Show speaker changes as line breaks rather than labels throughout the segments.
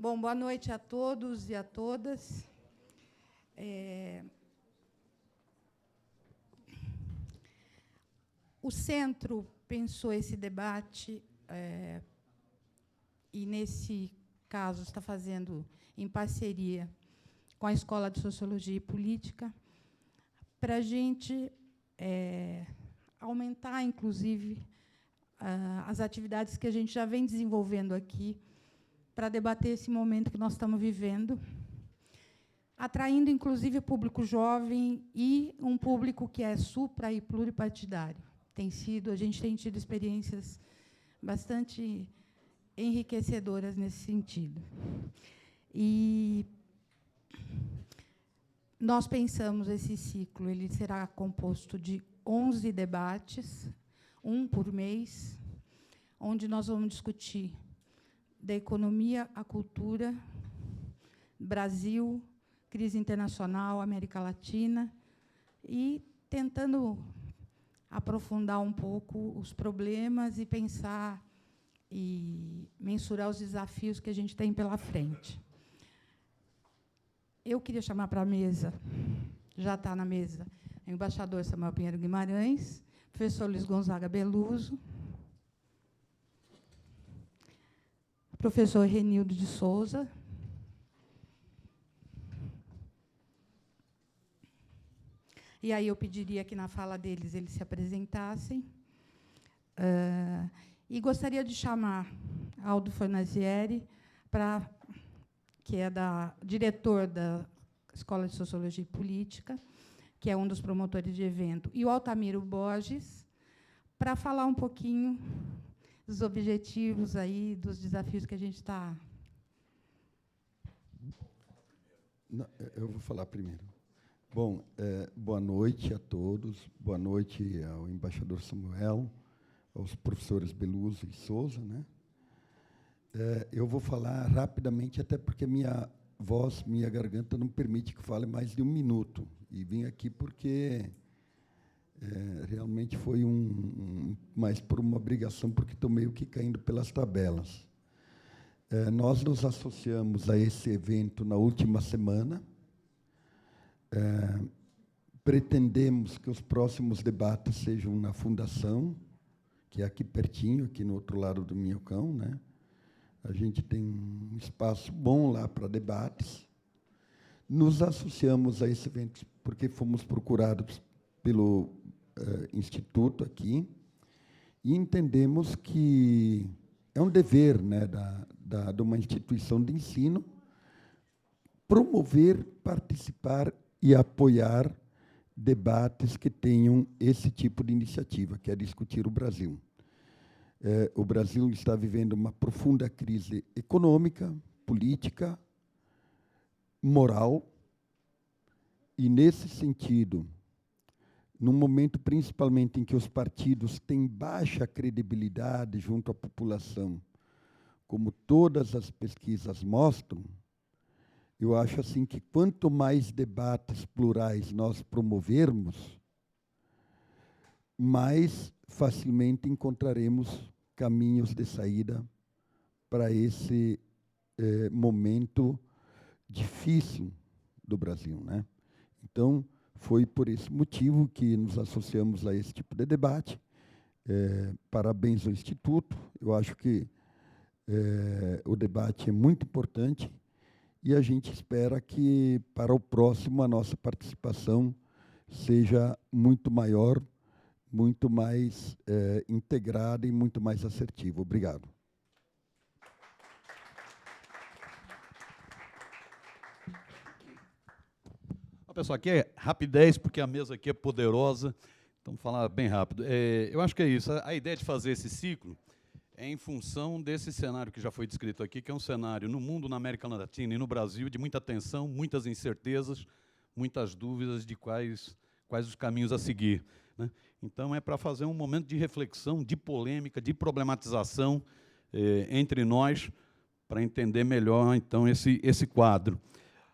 Bom, boa noite a todos e a todas. O Centro pensou esse debate, e, nesse caso, está fazendo em parceria com a Escola de Sociologia e Política, para a gente aumentar, inclusive, as atividades que a gente já vem desenvolvendo aqui, para debater esse momento que nós estamos vivendo, atraindo, inclusive, o público jovem e um público que é supra e pluripartidário. A gente tem tido experiências bastante enriquecedoras nesse sentido. E nós pensamos esse ciclo, ele será composto de 11 debates, um por mês, onde nós vamos discutir da economia à cultura, Brasil, crise internacional, América Latina, e tentando aprofundar um pouco os problemas e pensar e mensurar os desafios que a gente tem pela frente. Eu queria chamar para a mesa, já está na mesa, o embaixador Samuel Pinheiro Guimarães, professor Luiz Gonzaga Beluso, professor Renildo de Souza, e aí eu pediria que, na fala deles, eles se apresentassem. E gostaria de chamar Aldo Fornazieri, que é diretor da Escola de Sociologia e Política, que é um dos promotores de evento, e o Altamiro Borges, para falar um pouquinho dos objetivos, aí, dos desafios que a gente está...
Eu vou falar primeiro. Bom, boa noite a todos, boa noite ao embaixador Samuel, aos professores Beluso e Souza, né? Eu vou falar rapidamente, até porque minha voz, minha garganta não permite que fale mais de 1 minuto. E vim aqui porque realmente foi mais por uma obrigação, porque estou meio que caindo pelas tabelas. Nós nos associamos a esse evento na última semana. Pretendemos que os próximos debates sejam na Fundação, que é aqui pertinho, aqui no outro lado do Minhocão, né? A gente tem um espaço bom lá para debates. Nos associamos a esse evento porque fomos procurados pelo Instituto aqui e entendemos que é um dever, né, de uma instituição de ensino promover, participar e apoiar debates que tenham esse tipo de iniciativa, que é discutir o Brasil. O Brasil está vivendo uma profunda crise econômica, política, moral, e, nesse sentido, num momento principalmente em que os partidos têm baixa credibilidade junto à população, como todas as pesquisas mostram, eu acho assim que quanto mais debates plurais nós promovermos, mais facilmente encontraremos caminhos de saída para esse momento difícil do Brasil, né? Então, foi por esse motivo que nos associamos a esse tipo de debate. Parabéns ao Instituto. Eu acho que o debate é muito importante e a gente espera que, para o próximo, a nossa participação seja muito maior, muito mais integrada e muito mais assertiva. Obrigado.
Pessoal, aqui é rapidez, porque a mesa aqui é poderosa, então vou falar bem rápido. Eu acho que é isso. A ideia de fazer esse ciclo é em função desse cenário que já foi descrito aqui, que é um cenário no mundo, na América Latina e no Brasil, de muita tensão, muitas incertezas, muitas dúvidas de quais os caminhos a seguir, né? Então, é para fazer um momento de reflexão, de polêmica, de problematização entre nós, para entender melhor, então, esse quadro.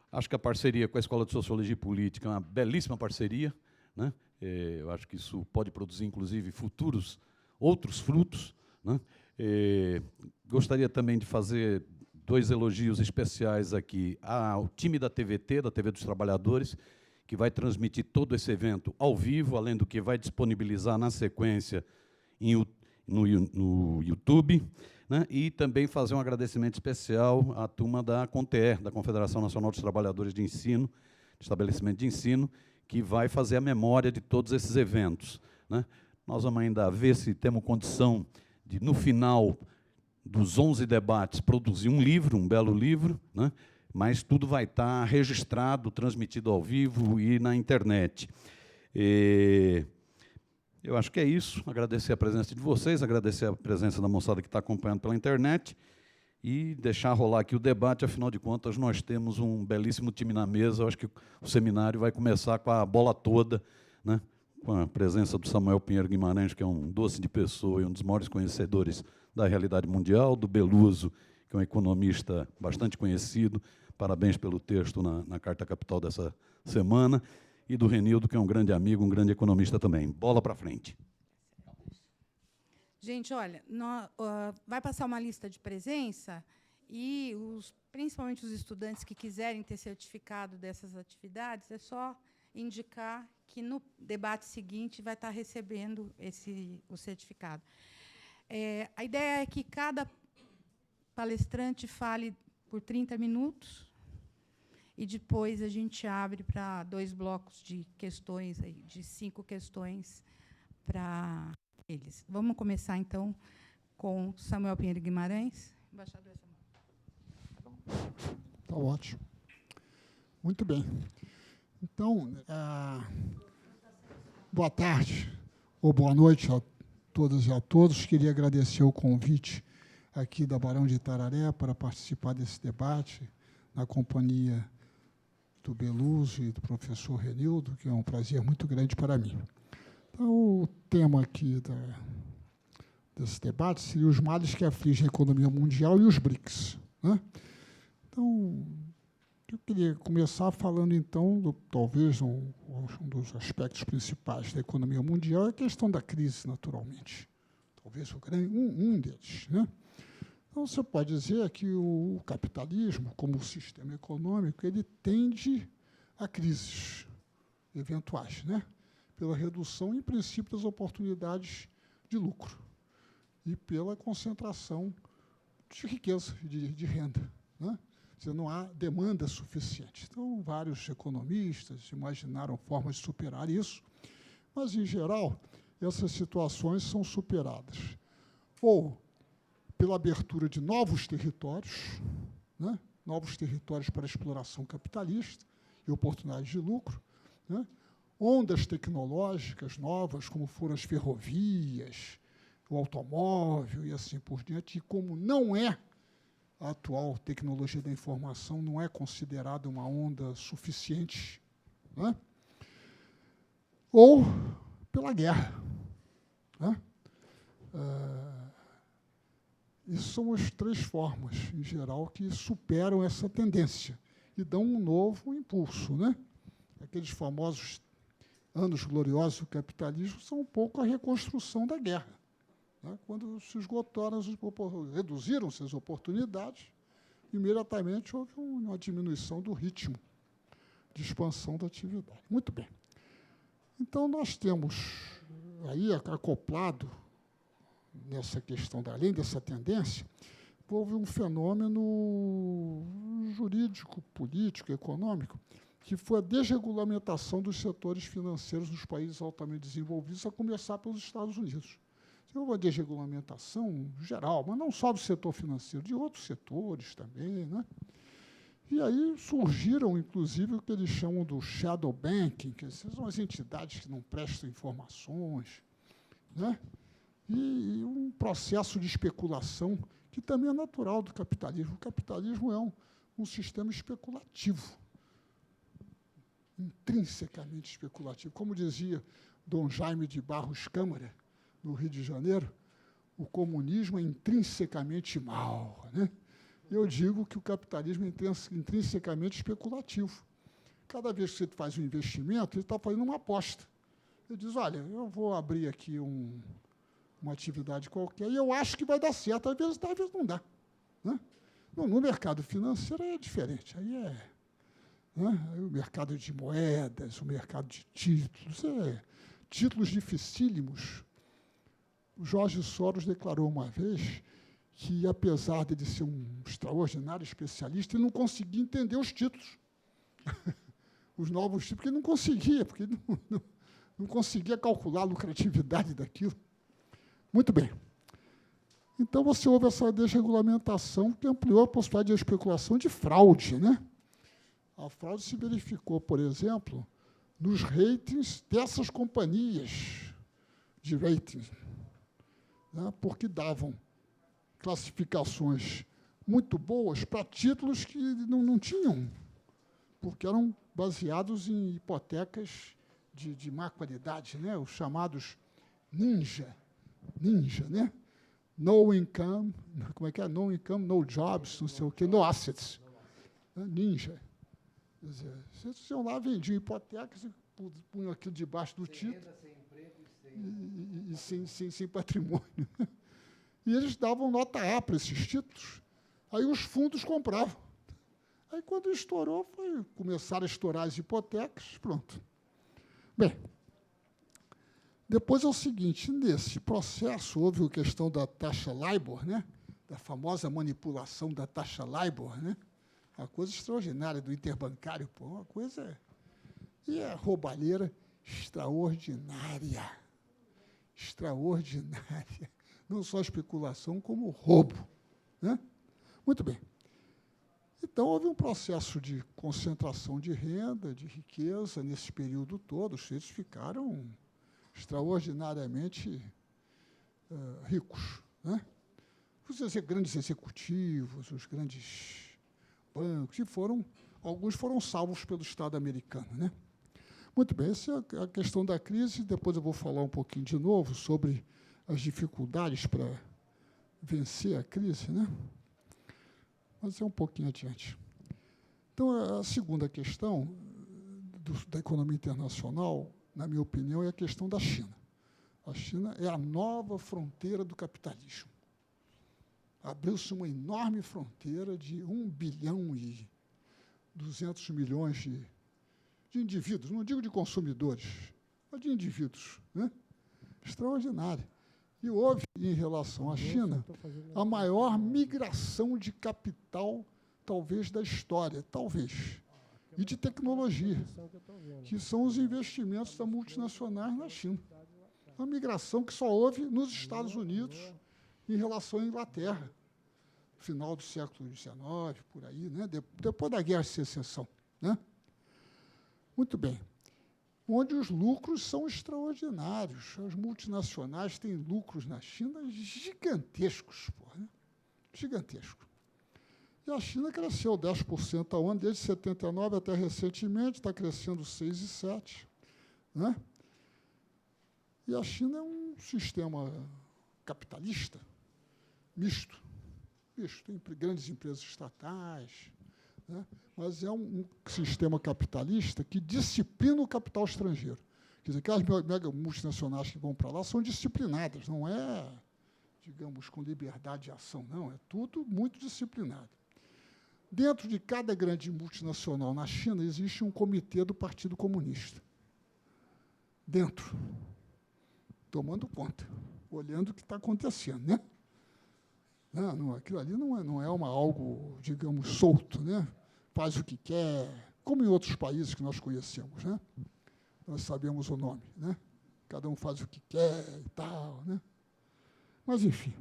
Acho que a parceria com a Escola de Sociologia e Política é uma belíssima parceria, né? Eu acho que isso pode produzir, inclusive, outros frutos, né? Gostaria também de fazer dois elogios especiais aqui ao time da TVT, da TV dos Trabalhadores, que vai transmitir todo esse evento ao vivo, além do que vai disponibilizar na sequência no YouTube, né? E também fazer um agradecimento especial à turma da CONTER, da Confederação Nacional dos Trabalhadores de Ensino, de Estabelecimento de Ensino, que vai fazer a memória de todos esses eventos, né? Nós vamos ainda ver se temos condição de, no final dos 11 debates, produzir um livro, um belo livro, né? Mas tudo vai estar registrado, transmitido ao vivo e na internet. Eu acho que é isso. Agradecer a presença de vocês, agradecer a presença da moçada que está acompanhando pela internet e deixar rolar aqui o debate. Afinal de contas, nós temos um belíssimo time na mesa. Eu acho que o seminário vai começar com a bola toda, né? Com a presença do Samuel Pinheiro Guimarães, que é um doce de pessoa e um dos maiores conhecedores da realidade mundial, do Beluso, que é um economista bastante conhecido, parabéns pelo texto na Carta Capital dessa semana, e do Renildo, que é um grande amigo, um grande economista também. Bola para frente.
Gente, olha, vai passar uma lista de presença e, principalmente os estudantes que quiserem ter certificado dessas atividades, é só indicar que, no debate seguinte, vai estar recebendo o certificado. A ideia é que cada palestrante fale por 30 minutos e depois a gente abre para 2 blocos de questões, de 5 questões para eles. Vamos começar, então, com Samuel Pinheiro Guimarães. Embaixador Samuel.
Está ótimo. Muito bem. Então, boa tarde ou boa noite a todas e a todos. Queria agradecer o convite aqui da Barão de Itararé para participar desse debate, na companhia do Beluso e do professor Renildo, que é um prazer muito grande para mim. Então, o tema aqui desse debate seria os males que afligem a economia mundial e os BRICS, né? Então, eu queria começar falando, então, talvez um dos aspectos principais da economia mundial é a questão da crise, naturalmente. Talvez um deles, né? Então, você pode dizer que o capitalismo, como sistema econômico, ele tende a crises eventuais, né? Pela redução, em princípio, das oportunidades de lucro e pela concentração de riqueza, de renda, né? Dizer, não há demanda suficiente. Então, vários economistas imaginaram formas de superar isso, mas, em geral, essas situações são superadas ou pela abertura de novos territórios, né? Novos territórios para exploração capitalista e oportunidades de lucro, né? Ondas tecnológicas novas, como foram as ferrovias, o automóvel e assim por diante, e como não é a atual tecnologia da informação, não é considerada uma onda suficiente, né? Ou pela guerra, né? Isso são as 3 formas, em geral, que superam essa tendência e dão um novo impulso, né? Aqueles famosos anos gloriosos do capitalismo são um pouco a reconstrução da guerra, né? Quando se esgotaram, reduziram-se as oportunidades, imediatamente houve uma diminuição do ritmo de expansão da atividade. Muito bem. Então, nós temos aí acoplado nessa questão, além dessa tendência, houve um fenômeno jurídico, político, econômico, que foi a desregulamentação dos setores financeiros dos países altamente desenvolvidos, a começar pelos Estados Unidos. Houve uma desregulamentação geral, mas não só do setor financeiro, de outros setores também, né? E aí surgiram, inclusive, o que eles chamam do shadow banking, que são as entidades que não prestam informações, né? E um processo de especulação que também é natural do capitalismo. O capitalismo é um sistema especulativo, intrinsecamente especulativo. Como dizia Dom Jaime de Barros Câmara, no Rio de Janeiro, o comunismo é intrinsecamente mau, né? Eu digo que o capitalismo é intrinsecamente especulativo. Cada vez que você faz um investimento, ele está fazendo uma aposta. Ele diz, olha, eu vou abrir aqui uma atividade qualquer e eu acho que vai dar certo. Às vezes não dá, né? No mercado financeiro é diferente. Aí é, né, o mercado de moedas, o mercado de títulos, títulos dificílimos. O Jorge Soros declarou uma vez que, apesar de ele ser um extraordinário especialista, ele não conseguia entender os títulos. Os novos títulos, porque ele não conseguia, porque ele não conseguia calcular a lucratividade daquilo. Muito bem. Então, você houve essa desregulamentação que ampliou a possibilidade de especulação de fraude, né? A fraude se verificou, por exemplo, nos ratings dessas companhias de rating, né? Porque davam classificações muito boas para títulos que não tinham, porque eram baseados em hipotecas de má qualidade, né? Os chamados ninja, né? No income, como é que é? No income, no jobs, não sei o quê, no assets. Ninja. Quer dizer, vocês iam lá, vendiam hipotecas e punham aquilo debaixo do título. Sem emprego e sem patrimônio. E eles davam nota A para esses títulos. Aí os fundos compravam. Aí, quando estourou, começaram a estourar as hipotecas, pronto. Bem, depois é o seguinte, nesse processo houve a questão da taxa LIBOR, né? Da famosa manipulação da taxa LIBOR, né? Uma coisa extraordinária do interbancário, pô, uma coisa... E a roubalheira extraordinária. Extraordinária. Não só especulação, como roubo, né? Muito bem. Então, houve um processo de concentração de renda, de riqueza, nesse período todo. Os suíços ficaram extraordinariamente ricos, né? Os grandes executivos, os grandes bancos, alguns foram salvos pelo Estado americano, né? Muito bem, essa é a questão da crise. Depois eu vou falar um pouquinho de novo sobre as dificuldades para vencer a crise, né? Mas é um pouquinho adiante. Então, a segunda questão da economia internacional, na minha opinião, é a questão da China. A China é a nova fronteira do capitalismo. Abriu-se uma enorme fronteira de 1 bilhão e 200 milhões de indivíduos, não digo de consumidores, mas de indivíduos, né? Extraordinário. E houve, em relação à China, a maior migração de capital, talvez, da história, talvez, e de tecnologia, que são os investimentos da multinacionais na China. Uma migração que só houve nos Estados Unidos em relação à Inglaterra, final do século XIX, por aí, né? Depois da Guerra de Secessão, né? Muito bem. Onde os lucros são extraordinários. As multinacionais têm lucros na China gigantescos, né? Gigantescos. E a China cresceu 10% ao ano, desde 79 até recentemente, está crescendo 6,7%. Né? E a China é um sistema capitalista misto. Tem grandes empresas estatais, né? Mas é um sistema capitalista que disciplina o capital estrangeiro. Quer dizer, aquelas mega multinacionais que vão para lá são disciplinadas, não é, digamos, com liberdade de ação, não, é tudo muito disciplinado. Dentro de cada grande multinacional na China existe um comitê do Partido Comunista. Dentro, tomando conta, olhando o que está acontecendo, né? Não, aquilo ali não é algo, digamos, solto, né? Faz o que quer, como em outros países que nós conhecemos, né? Nós sabemos o nome, né? Cada um faz o que quer e tal, né? Mas, enfim.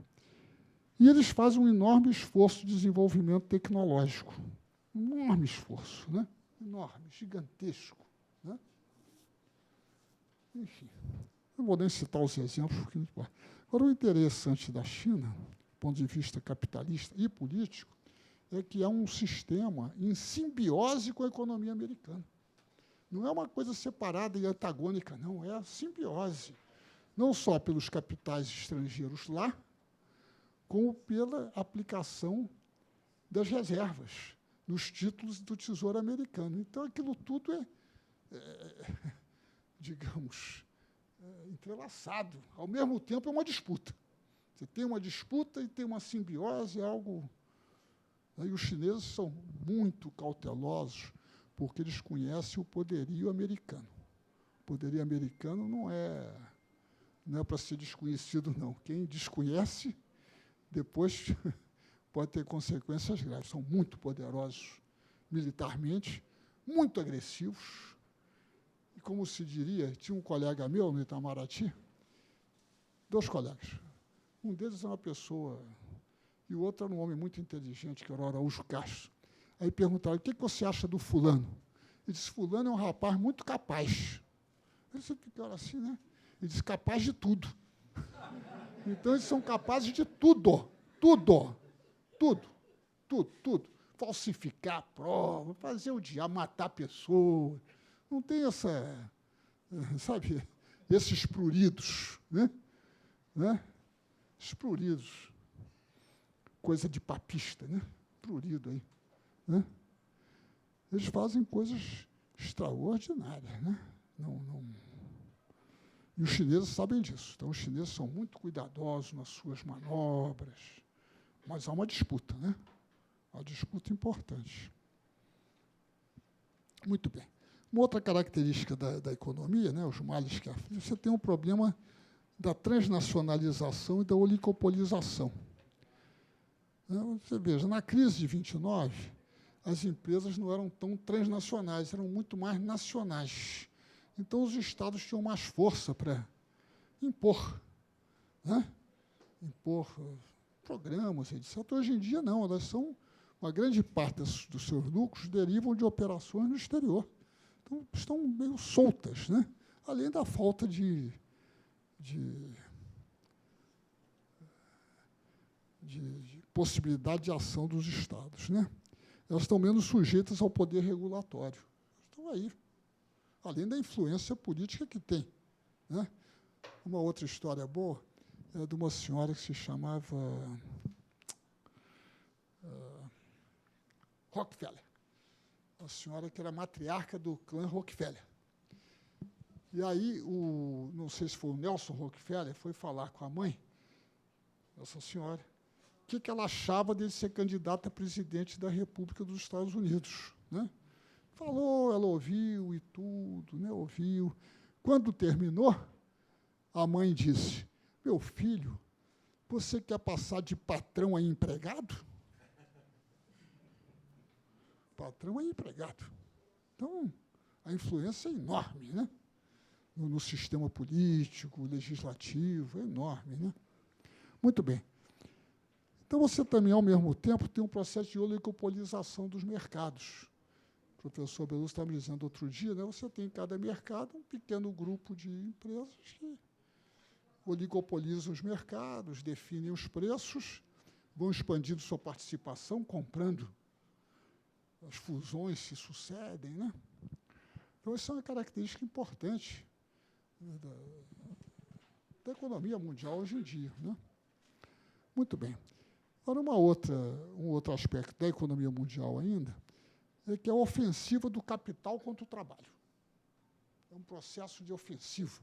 E eles fazem um enorme esforço de desenvolvimento tecnológico. Um enorme esforço, né? Enorme, gigantesco, né? Enfim, não vou nem citar os exemplos, porque não importa. Agora, o interessante da China, do ponto de vista capitalista e político, é que é um sistema em simbiose com a economia americana. Não é uma coisa separada e antagônica, não, é a simbiose. Não só pelos capitais estrangeiros lá, como pela aplicação das reservas nos títulos do Tesouro Americano. Então, aquilo tudo digamos, entrelaçado. Ao mesmo tempo, é uma disputa. Você tem uma disputa e tem uma simbiose, é algo E os chineses são muito cautelosos, porque eles conhecem o poderio americano. O poderio americano não é para ser desconhecido, não. Quem desconhece, depois pode ter consequências graves. São muito poderosos militarmente, muito agressivos. E, como se diria, tinha um colega meu no Itamaraty, 2 colegas. Um deles é uma pessoa, e o outro era um homem muito inteligente, que era o Araújo Castro. Aí perguntaram, o que você acha do fulano? Ele disse, fulano é um rapaz muito capaz. Eu disse, ficaram assim, né? Ele disse, capaz de tudo. Então, eles são capazes de tudo. Tudo. Falsificar a prova, fazer o diabo, matar pessoas. Não tem essa, sabe, esses pruridos, né? Pruridos. Coisa de papista, né? Prurido aí. Né? Eles fazem coisas extraordinárias, né? E os chineses sabem disso. Então, os chineses são muito cuidadosos nas suas manobras. Mas há uma disputa, né? Uma disputa importante. Muito bem. Uma outra característica da economia, né, os males que afligem, você tem um problema da transnacionalização e da oligopolização. Você veja, na crise de 29, as empresas não eram tão transnacionais, eram muito mais nacionais. Então, os estados tinham mais força para impor, né? Impor programas, etc. Hoje em dia, não. Elas são, uma grande parte dos seus lucros derivam de operações no exterior. Então, estão meio soltas, né? Além da falta de possibilidade de ação dos estados, né? Elas estão menos sujeitas ao poder regulatório. Estão aí, além da influência política que tem, né? Uma outra história boa é de uma senhora que se chamava Rockefeller, uma senhora que era matriarca do clã Rockefeller. E aí, não sei se foi o Nelson Rockefeller, foi falar com a mãe, essa senhora, o que ela achava dele ser candidato a presidente da República dos Estados Unidos, né? Falou, ela ouviu e tudo, né? Ouviu. Quando terminou, a mãe disse, meu filho, você quer passar de patrão a empregado? Patrão é empregado. Então, a influência é enorme, né? No sistema político, legislativo, é enorme, né? Muito bem. Então, você também, ao mesmo tempo, tem um processo de oligopolização dos mercados. O professor Beluso estava me dizendo outro dia, né? Você tem em cada mercado um pequeno grupo de empresas que oligopolizam os mercados, definem os preços, vão expandindo sua participação, comprando. As fusões se sucedem, né? Então, isso é uma característica importante da economia mundial hoje em dia, né? Muito bem. Agora, um outro aspecto da economia mundial ainda é que é a ofensiva do capital contra o trabalho. É um processo de ofensiva.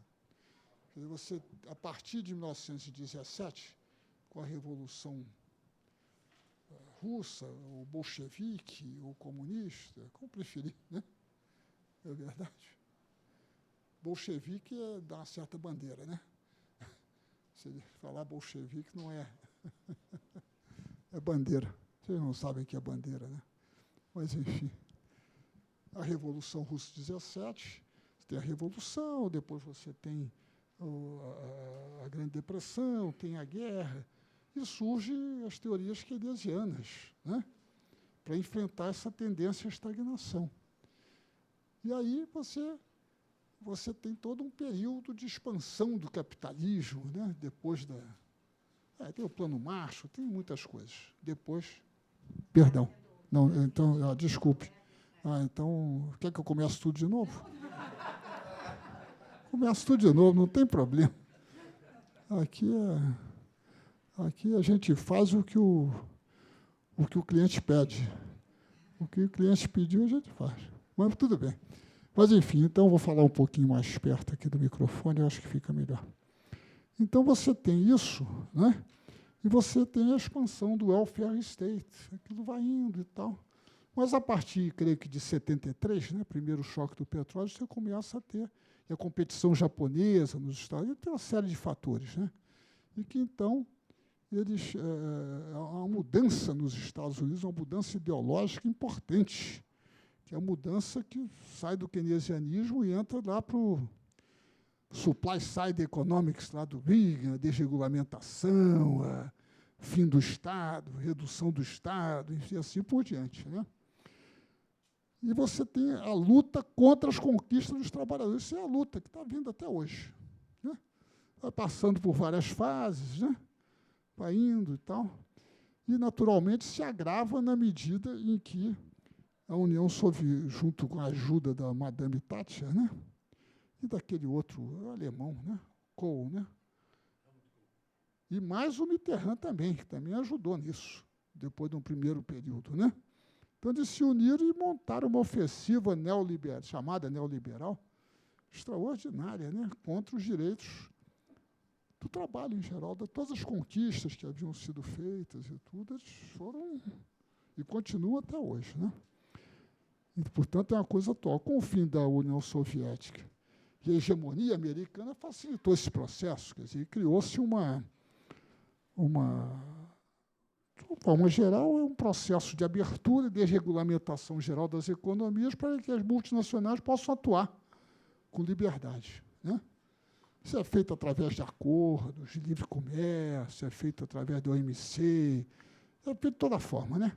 Quer dizer, você, a partir de 1917, com a Revolução Russa, ou bolchevique, ou comunista, como preferir, né? É verdade. Bolchevique é dar uma certa bandeira, né? Se falar bolchevique não é... é bandeira. Vocês não sabem o que é bandeira, né? Mas, enfim, a Revolução Russa 17, você tem a Revolução, depois você tem a Grande Depressão, tem a guerra, e surgem as teorias keynesianas, né? Para enfrentar essa tendência à estagnação. E aí você tem todo um período de expansão do capitalismo, né? Depois da... tem o Plano Marshall, tem muitas coisas. Depois... Perdão. Não, então, desculpe. Então, quer que eu comece tudo de novo? Começo tudo de novo, não tem problema. Aqui a gente faz o que o cliente pede. O que o cliente pediu, a gente faz. Mas tudo bem. Mas, enfim, então, vou falar um pouquinho mais perto aqui do microfone, eu acho que fica melhor. Então, você tem isso, né? E você tem a expansão do welfare state, aquilo vai indo e tal. Mas a partir, creio que de 73, né, primeiro choque do petróleo, você começa a ter a competição japonesa nos Estados Unidos, tem uma série de fatores, né? E que, então, há uma mudança nos Estados Unidos, uma mudança ideológica importante, que é a mudança que sai do keynesianismo e entra lá para o supply side economics, lá do Reagan, a desregulamentação, fim do Estado, redução do Estado, e assim por diante, né? E você tem a luta contra as conquistas dos trabalhadores. Isso é a luta que está vindo até hoje, né? Vai passando por várias fases, né? Vai indo e tal. E, naturalmente, se agrava na medida em que a União Soviética, junto com a ajuda da Madame Thatcher, né? E daquele outro alemão, né? Kohl, né? E mais o Mitterrand também, que também ajudou nisso, depois de um primeiro período, né? Então, eles se uniram e montaram uma ofensiva neoliberal, chamada neoliberal, extraordinária, né? Contra os direitos do trabalho em geral, de todas as conquistas que haviam sido feitas e tudo, eles foram e continuam até hoje, né? E, portanto, é uma coisa atual. Com o fim da União Soviética e a hegemonia americana facilitou esse processo, quer dizer, criou-se de forma geral, é um processo de abertura e desregulamentação geral das economias para que as multinacionais possam atuar com liberdade, né? Isso é feito através de acordos de livre comércio, é feito através do OMC, é feito de toda forma, né?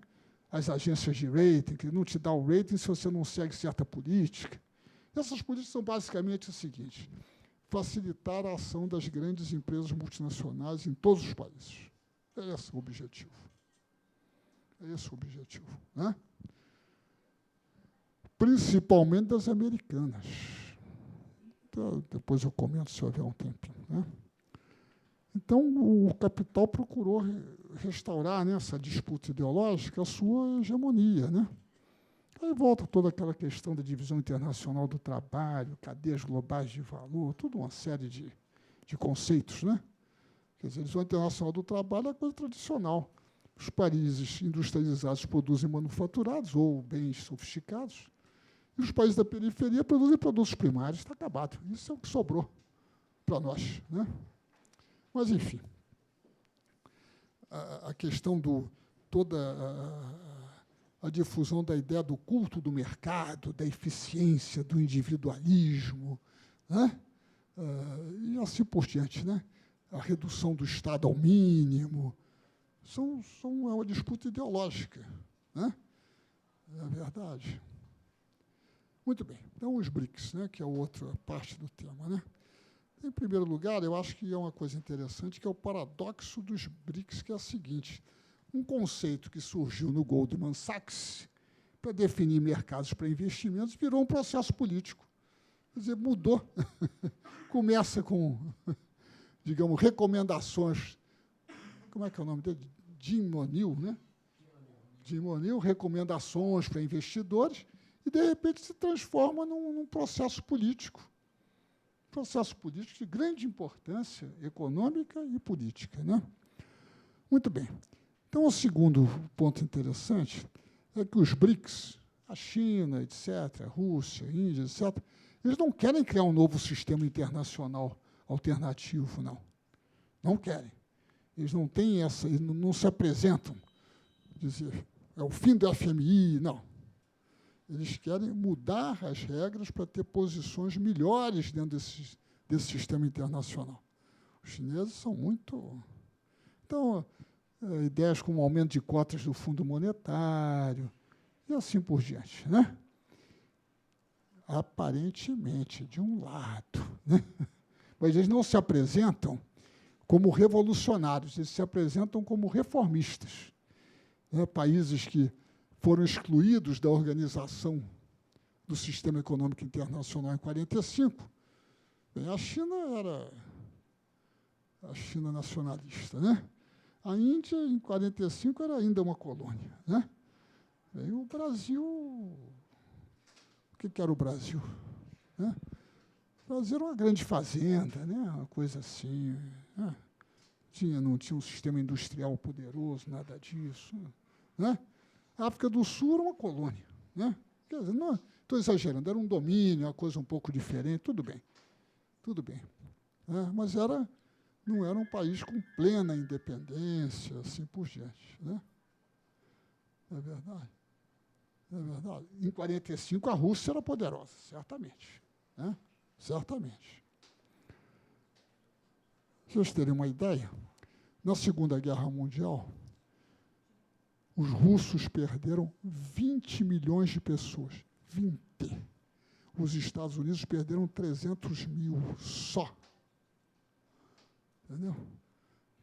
As agências de rating, que não te dá o rating se você não segue certa política. Essas políticas são basicamente o seguinte: facilitar a ação das grandes empresas multinacionais em todos os países. É esse o objetivo. É esse o objetivo, né? Principalmente das americanas. Então, depois eu comento se houver um tempinho, né? Então, o capital procurou restaurar, nessa disputa ideológica, a sua hegemonia, né? Aí volta toda aquela questão da divisão internacional do trabalho, cadeias globais de valor, toda uma série de conceitos, né? Quer dizer, a divisão internacional do trabalho é coisa tradicional. Os países industrializados produzem manufaturados ou bens sofisticados, e os países da periferia produzem produtos primários. Está acabado. Isso é o que sobrou para nós, né? Mas, enfim, a questão toda a difusão da ideia do culto do mercado, da eficiência, do individualismo, né? E assim por diante, né? A redução do Estado ao mínimo, é uma disputa ideológica, né? É verdade. Muito bem. Então, os BRICS, né, que é outra parte do tema, né? Em primeiro lugar, eu acho que é uma coisa interessante, que é o paradoxo dos BRICS, que é o seguinte: um conceito que surgiu no Goldman Sachs para definir mercados para investimentos virou um processo político. Quer dizer, mudou. Começa com, digamos, recomendações. Como é que é o nome dele? Jim O'Neill, né? Jim O'Neill, recomendações para investidores, e, de repente, se transforma num processo político. Processo político de grande importância econômica e política, né? Muito bem. Então, o segundo ponto interessante é que os BRICS, a China, etc., a Rússia, a Índia, etc., eles não querem criar um novo sistema internacional alternativo, não. Não querem. Eles não têm essa, eles não se apresentam, dizer, é o fim do FMI, não. Eles querem mudar as regras para ter posições melhores dentro desse sistema internacional. Os chineses são muito... Então, ideias como o aumento de cotas do Fundo Monetário e assim por diante, né? Aparentemente, de um lado, né? Mas eles não se apresentam como revolucionários, eles se apresentam como reformistas, né? Países que foram excluídos da organização do sistema econômico internacional em 1945. Bem, a China era a China nacionalista, né? A Índia, em 1945, era ainda uma colônia, né? Bem, o Brasil... O que era o Brasil? Né? O Brasil era uma grande fazenda, né? Uma coisa assim, né? não tinha um sistema industrial poderoso, nada disso. Né? A África do Sul era uma colônia. Né? Quer dizer, não estou exagerando, era um domínio, uma coisa um pouco diferente, tudo bem. Tudo bem. Né? Mas não era um país com plena independência, assim por diante. Né? É verdade. É verdade. Em 1945, a Rússia era poderosa, certamente. Né? Certamente. Para vocês terem uma ideia, na Segunda Guerra Mundial, os russos perderam 20 milhões de pessoas. 20. Os Estados Unidos perderam 300 mil só. Entendeu?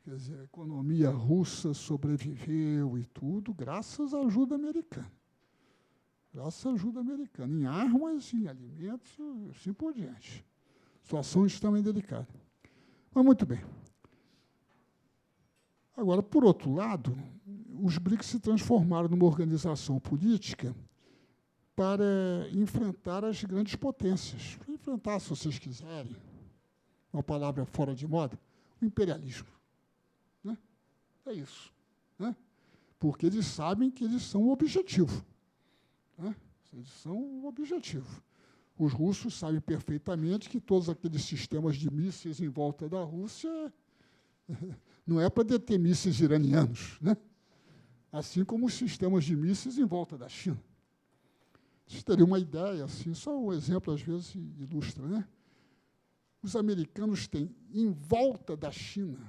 Quer dizer, a economia russa sobreviveu e tudo graças à ajuda americana. Graças à ajuda americana, em armas, em alimentos, assim por diante. Situação extremamente delicada. Mas, muito bem. Agora, por outro lado, os BRICS se transformaram numa organização política para enfrentar as grandes potências. Para enfrentar, se vocês quiserem, uma palavra fora de moda, o imperialismo. Né? É isso. Né? Porque eles sabem que eles são o objetivo. Né? Eles são o objetivo. Os russos sabem perfeitamente que todos aqueles sistemas de mísseis em volta da Rússia não é para deter mísseis iranianos, né? Assim como os sistemas de mísseis em volta da China. Vocês teriam uma ideia, assim, só um exemplo, às vezes, ilustra. Né? Os americanos têm, em volta da China,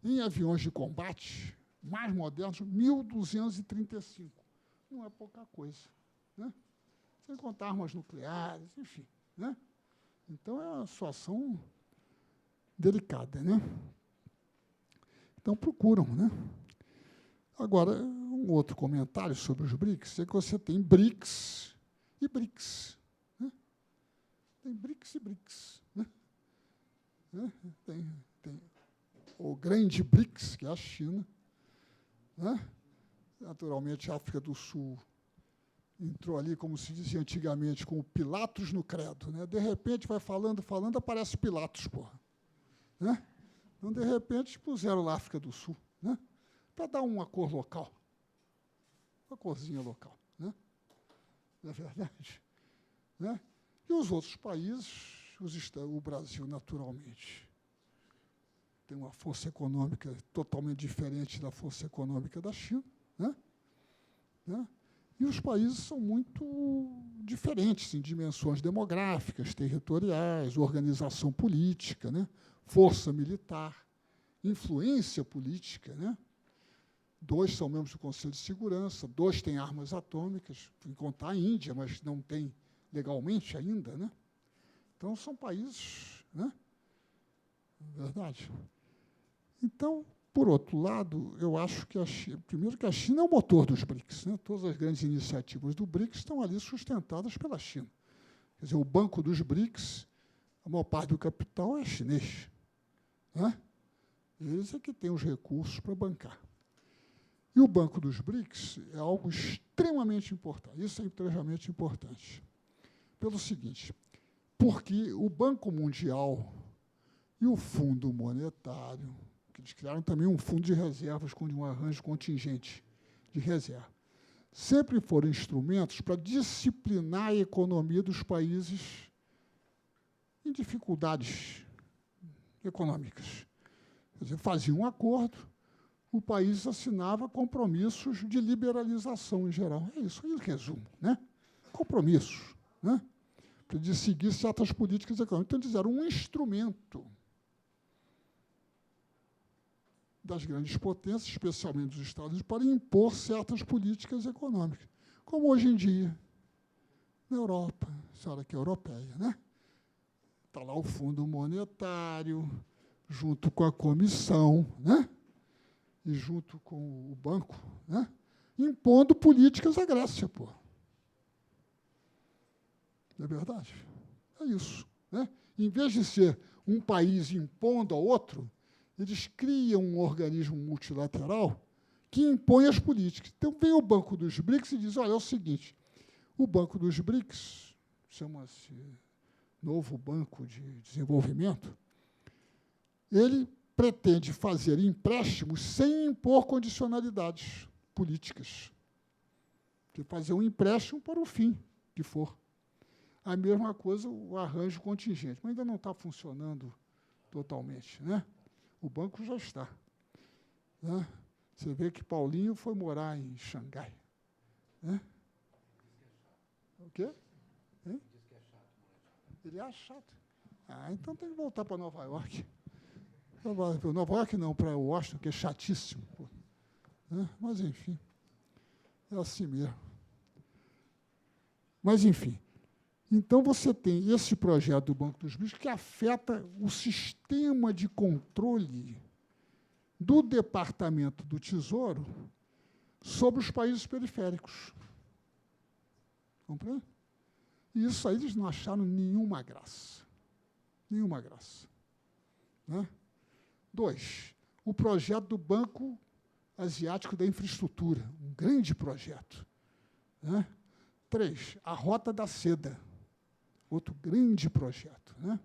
em aviões de combate mais modernos, 1.235. Não é pouca coisa. Né? Sem contar armas nucleares, enfim. Né? Então, é uma situação delicada. Né? Então, procuram. Né? Agora, um outro comentário sobre os BRICS é que você tem BRICS e BRICS. Né? Tem BRICS e BRICS. Né? Tem o grande BRICS, que é a China. Né? Naturalmente, a África do Sul entrou ali, como se dizia antigamente, com o Pilatos no credo. Né? De repente, vai falando, aparece Pilatos, porra. Né? Então, de repente, puseram lá a África do Sul, né? Para dar uma cor local. Uma corzinha local. Né? Não é verdade? Né? E os outros países, o Brasil, naturalmente, tem uma força econômica totalmente diferente da força econômica da China. Né? Né? E os países são muito diferentes em dimensões demográficas, territoriais, organização política, né? Força militar, influência política. Né? 2 são membros do Conselho de Segurança, 2 têm armas atômicas, sem contar a Índia, mas não tem legalmente ainda. Né? Então, são países... Né? Verdade. Então, por outro lado, eu acho que primeiro que a China é o motor dos BRICS. Né? Todas as grandes iniciativas do BRICS estão ali sustentadas pela China. Quer dizer, o banco dos BRICS, a maior parte do capital é chinês. Né? Eles é que têm os recursos para bancar. E o Banco dos BRICS é algo extremamente importante. Isso é extremamente importante. Pelo seguinte, porque o Banco Mundial e o Fundo Monetário, que eles criaram também um fundo de reservas com um arranjo contingente de reserva, sempre foram instrumentos para disciplinar a economia dos países em dificuldades econômicas. Quer dizer, faziam um acordo, o país assinava compromissos de liberalização em geral. É isso, em resumo. Né? Compromissos. Né? De seguir certas políticas econômicas. Então, eles eram um instrumento das grandes potências, especialmente dos Estados Unidos, para impor certas políticas econômicas, como hoje em dia, na Europa, a senhora que é europeia. Né? Está lá o Fundo Monetário, junto com a Comissão, né? E junto com o banco, né? Impondo políticas à Grécia, pô. Não é verdade? É isso. Né? Em vez de ser um país impondo ao outro, eles criam um organismo multilateral que impõe as políticas. Então, vem o Banco dos BRICS e diz, olha, é o seguinte, o Banco dos BRICS, chama-se Novo Banco de Desenvolvimento, ele pretende fazer empréstimos sem impor condicionalidades políticas. De fazer um empréstimo para o fim que for. A mesma coisa o arranjo contingente, mas ainda não está funcionando totalmente, né? O banco já está. Né? Você vê que Paulinho foi morar em Xangai. Né? O quê? Hein? Ele é chato. Ah, então tem que voltar para Nova York. Nova York não, para Washington, que é chatíssimo. Pô. Né? Mas, enfim, é assim mesmo. Mas, enfim, então você tem esse projeto do Banco dos BRICS que afeta o sistema de controle do Departamento do Tesouro sobre os países periféricos. Compreende? E isso aí eles não acharam nenhuma graça. Nenhuma graça. Né? 2, o projeto do Banco Asiático da Infraestrutura, um grande projeto. Né? 3, a Rota da Seda, outro grande projeto. Né?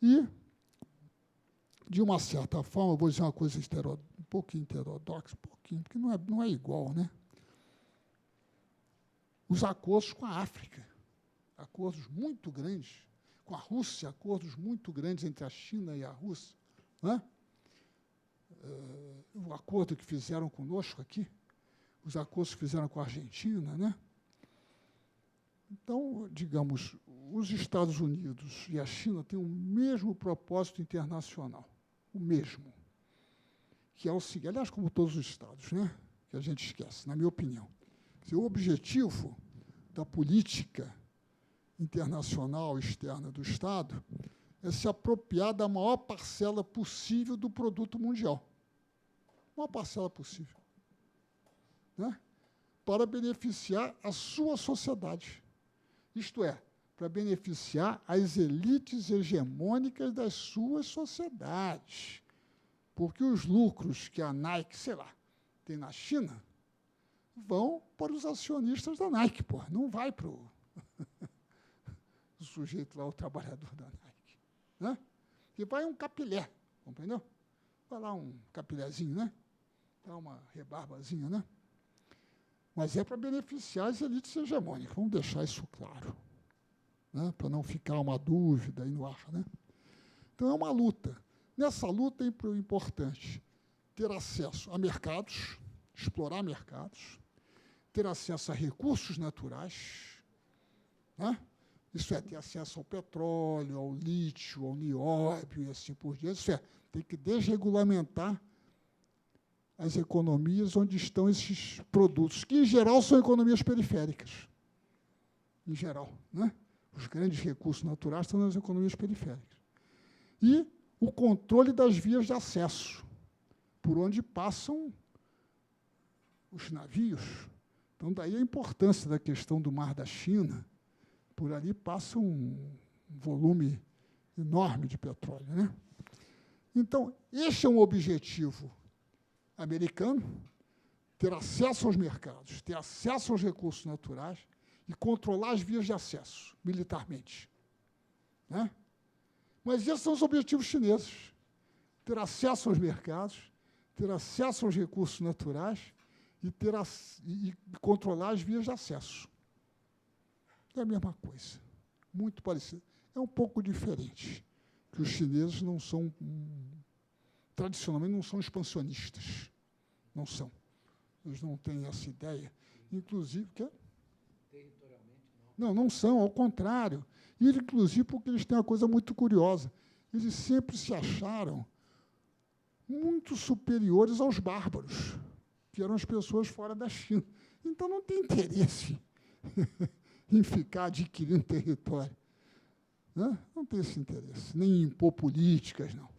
E, de uma certa forma, vou dizer uma coisa um pouquinho heterodoxa, porque não é igual, né? Os acordos com a África, acordos muito grandes, com a Rússia, acordos muito grandes entre a China e a Rússia. Né? O acordo que fizeram conosco aqui, os acordos que fizeram com a Argentina. Né? Então, digamos, os Estados Unidos e a China têm o mesmo propósito internacional, o mesmo, que é o seguinte, aliás, como todos os Estados, né? Que a gente esquece, na minha opinião. O objetivo da política internacional externa do Estado é se apropriar da maior parcela possível do produto mundial. Maior parcela possível. Né? Para beneficiar a sua sociedade. Isto é, para beneficiar as elites hegemônicas das suas sociedades. Porque os lucros que a Nike, sei lá, tem na China, vão para os acionistas da Nike, pô. Não vai para o sujeito lá, o trabalhador da Nike. Né? E vai um capilé, compreendeu? Vai lá um capilézinho, né? Dá uma rebarbazinha, né? Mas é para beneficiar as elites hegemônicas, vamos deixar isso claro, né? Para não ficar uma dúvida aí no ar. Né? Então, é uma luta. Nessa luta é importante ter acesso a mercados, explorar mercados, ter acesso a recursos naturais, né? Isso é, ter acesso ao petróleo, ao lítio, ao nióbio e assim por diante. Isso é, tem que desregulamentar as economias onde estão esses produtos, que, em geral, são economias periféricas. Em geral. Né? Os grandes recursos naturais estão nas economias periféricas. E o controle das vias de acesso, por onde passam os navios. Então, daí a importância da questão do Mar da China. Por ali passa um volume enorme de petróleo. Né? Então, este é um objetivo americano, ter acesso aos mercados, ter acesso aos recursos naturais e controlar as vias de acesso, militarmente. Né? Mas esses são os objetivos chineses. Ter acesso aos mercados, ter acesso aos recursos naturais e controlar as vias de acesso. É a mesma coisa, muito parecido. É um pouco diferente, que os chineses não são, tradicionalmente, não são expansionistas. Não são. Eles não têm essa ideia. Inclusive, que territorialmente não são, ao contrário. E, inclusive, porque eles têm uma coisa muito curiosa. Eles sempre se acharam muito superiores aos bárbaros, que eram as pessoas fora da China. Então, não tem interesse em ficar adquirindo território. Né? Não tem esse interesse, nem em impor políticas, não.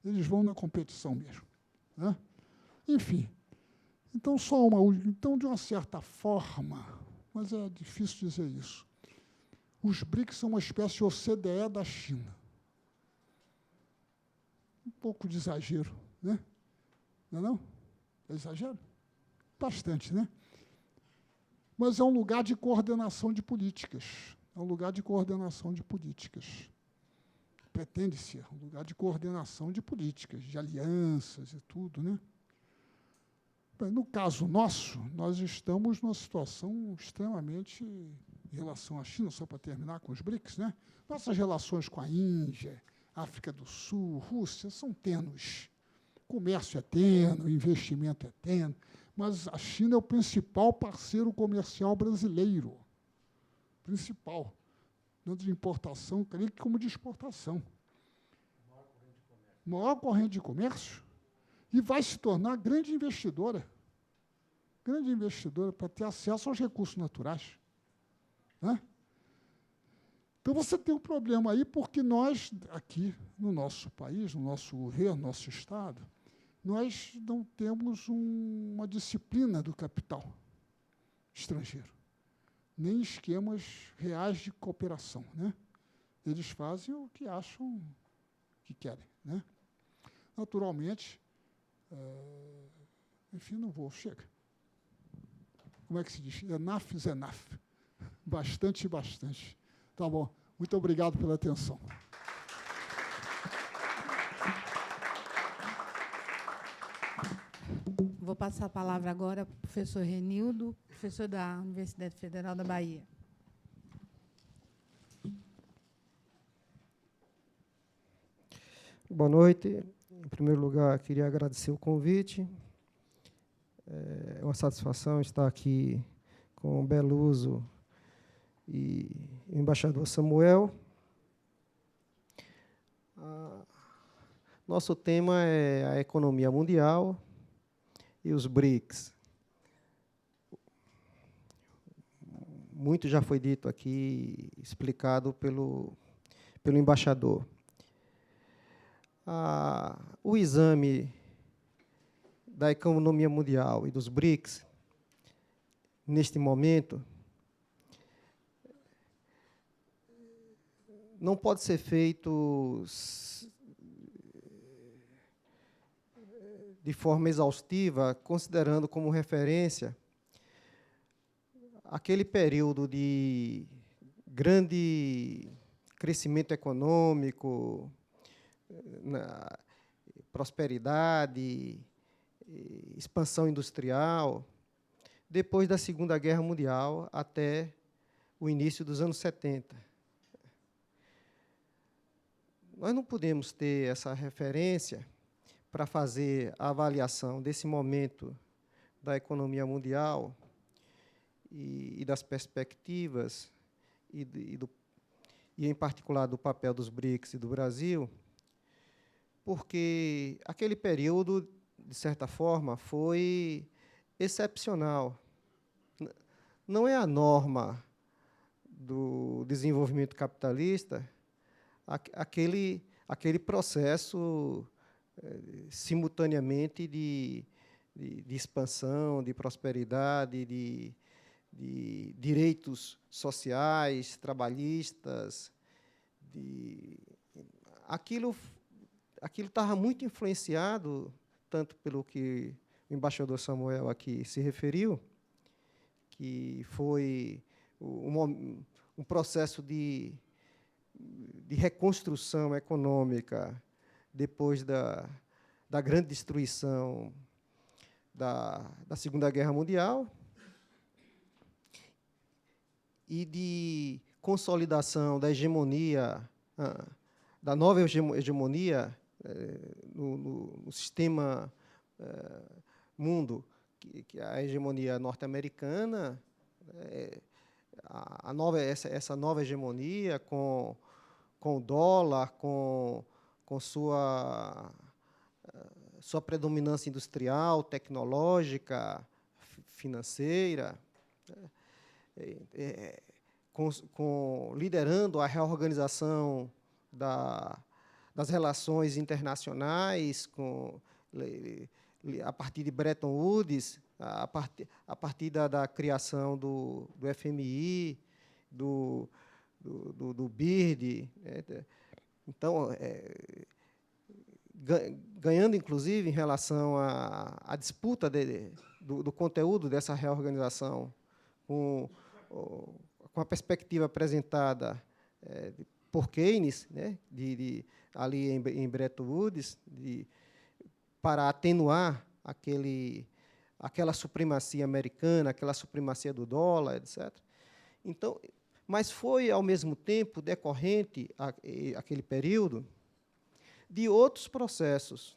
Eles vão na competição mesmo. Né? Enfim, então, então, de uma certa forma, mas é difícil dizer isso, os BRICS são uma espécie de OCDE da China. Um pouco de exagero, né? Não é não? É exagero? Bastante, né? Mas é um lugar de coordenação de políticas. É um lugar de coordenação de políticas. pretende ser um lugar de coordenação de políticas, de alianças e tudo, né? Bem, no caso nosso, nós estamos numa situação extremamente, em relação à China, só para terminar com os BRICS, né? Nossas relações com a Índia, África do Sul, Rússia, são tênues. Comércio é tênue, investimento é tênue, mas a China é o principal parceiro comercial brasileiro. Principal. Tanto de importação, creio que como de exportação. Maior corrente de comércio. E vai se tornar grande investidora para ter acesso aos recursos naturais. Né? Então, você tem um problema aí, porque nós, aqui no nosso país, no nosso governo, no nosso Estado, nós não temos uma disciplina do capital estrangeiro, nem esquemas reais de cooperação. Né? Eles fazem o que acham que querem. Né? Naturalmente, enfim, não vou, chega. Como é que se diz? Enough is enough. Bastante, bastante. Tá bom. Muito obrigado pela atenção.
Vou passar a palavra agora para o professor Renildo, professor da Universidade Federal da Bahia.
Boa noite. Em primeiro lugar, queria agradecer o convite. É uma satisfação estar aqui com o Beluso e o embaixador Samuel. Nosso tema é a economia mundial e os BRICS. Muito já foi dito aqui, explicado pelo embaixador. O exame da economia mundial e dos BRICS, neste momento, não pode ser feito de forma exaustiva, considerando como referência aquele período de grande crescimento econômico, prosperidade, expansão industrial, depois da Segunda Guerra Mundial até o início dos anos 70. Nós não podemos ter essa referência para fazer a avaliação desse momento da economia mundial e das perspectivas, e, em particular, do papel dos BRICS e do Brasil, porque aquele período, de certa forma, foi excepcional. Não é a norma do desenvolvimento capitalista aquele processo simultaneamente de expansão, de prosperidade, de direitos sociais, trabalhistas. Aquilo estava muito influenciado, tanto pelo que o embaixador Samuel aqui se referiu, que foi um processo de reconstrução econômica depois da grande destruição da Segunda Guerra Mundial e de consolidação da hegemonia, da nova hegemonia no sistema mundo, que a hegemonia norte-americana, essa nova hegemonia com o dólar, com sua predominância industrial, tecnológica, financeira, liderando a reorganização das relações internacionais, a partir de Bretton Woods, a partir da criação do FMI, do BIRD. Então, ganhando, inclusive, em relação à disputa do conteúdo dessa reorganização, com a perspectiva apresentada por Keynes, né, ali em Bretton Woods, para atenuar aquela supremacia americana, aquela supremacia do dólar, etc. Então, mas foi, ao mesmo tempo, decorrente, aquele período, de outros processos.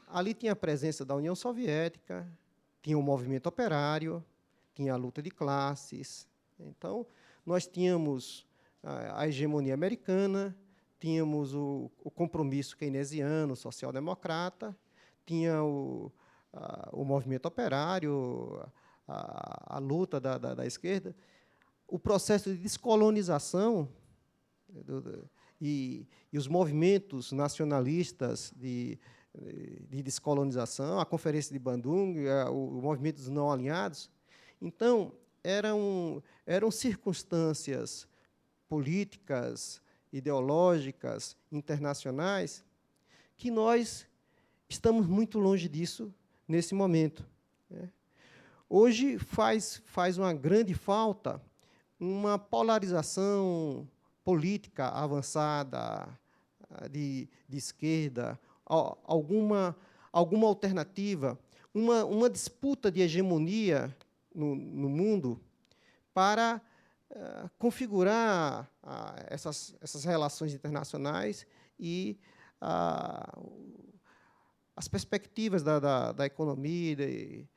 Ali tinha a presença da União Soviética, tinha o movimento operário, tinha a luta de classes. Então, nós tínhamos a hegemonia americana, tínhamos o compromisso keynesiano, social-democrata, tinha o movimento operário, a luta da esquerda, o processo de descolonização e os movimentos nacionalistas de descolonização, a Conferência de Bandung, o movimento dos não alinhados. Então, eram circunstâncias políticas, ideológicas, internacionais, que nós estamos muito longe disso nesse momento, né? Hoje faz uma grande falta uma polarização política avançada, de esquerda, alguma alternativa, uma disputa de hegemonia no mundo para configurar essas relações internacionais e as perspectivas da economia e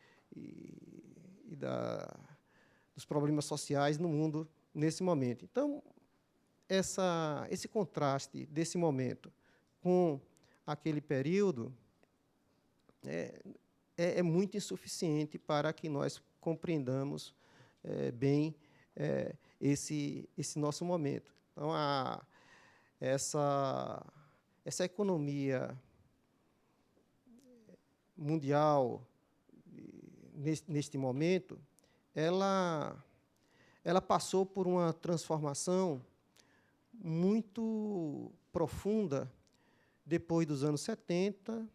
dos problemas sociais no mundo nesse momento. Então, esse contraste desse momento com aquele período é muito insuficiente para que nós compreendamos bem esse nosso momento. Então, essa economia mundial, neste momento, ela passou por uma transformação muito profunda depois dos anos 70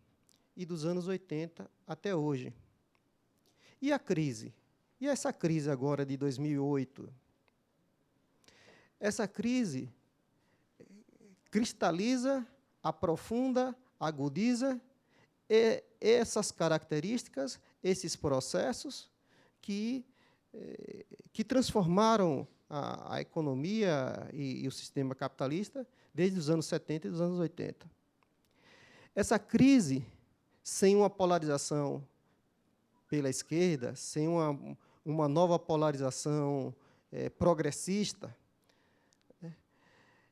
e dos anos 80 até hoje. E a crise? E essa crise agora de 2008? Essa crise cristaliza, aprofunda, agudiza essas características, esses processos que transformaram a economia e o sistema capitalista desde os anos 70 e dos anos 80. Essa crise, sem uma polarização pela esquerda, sem uma nova polarização progressista,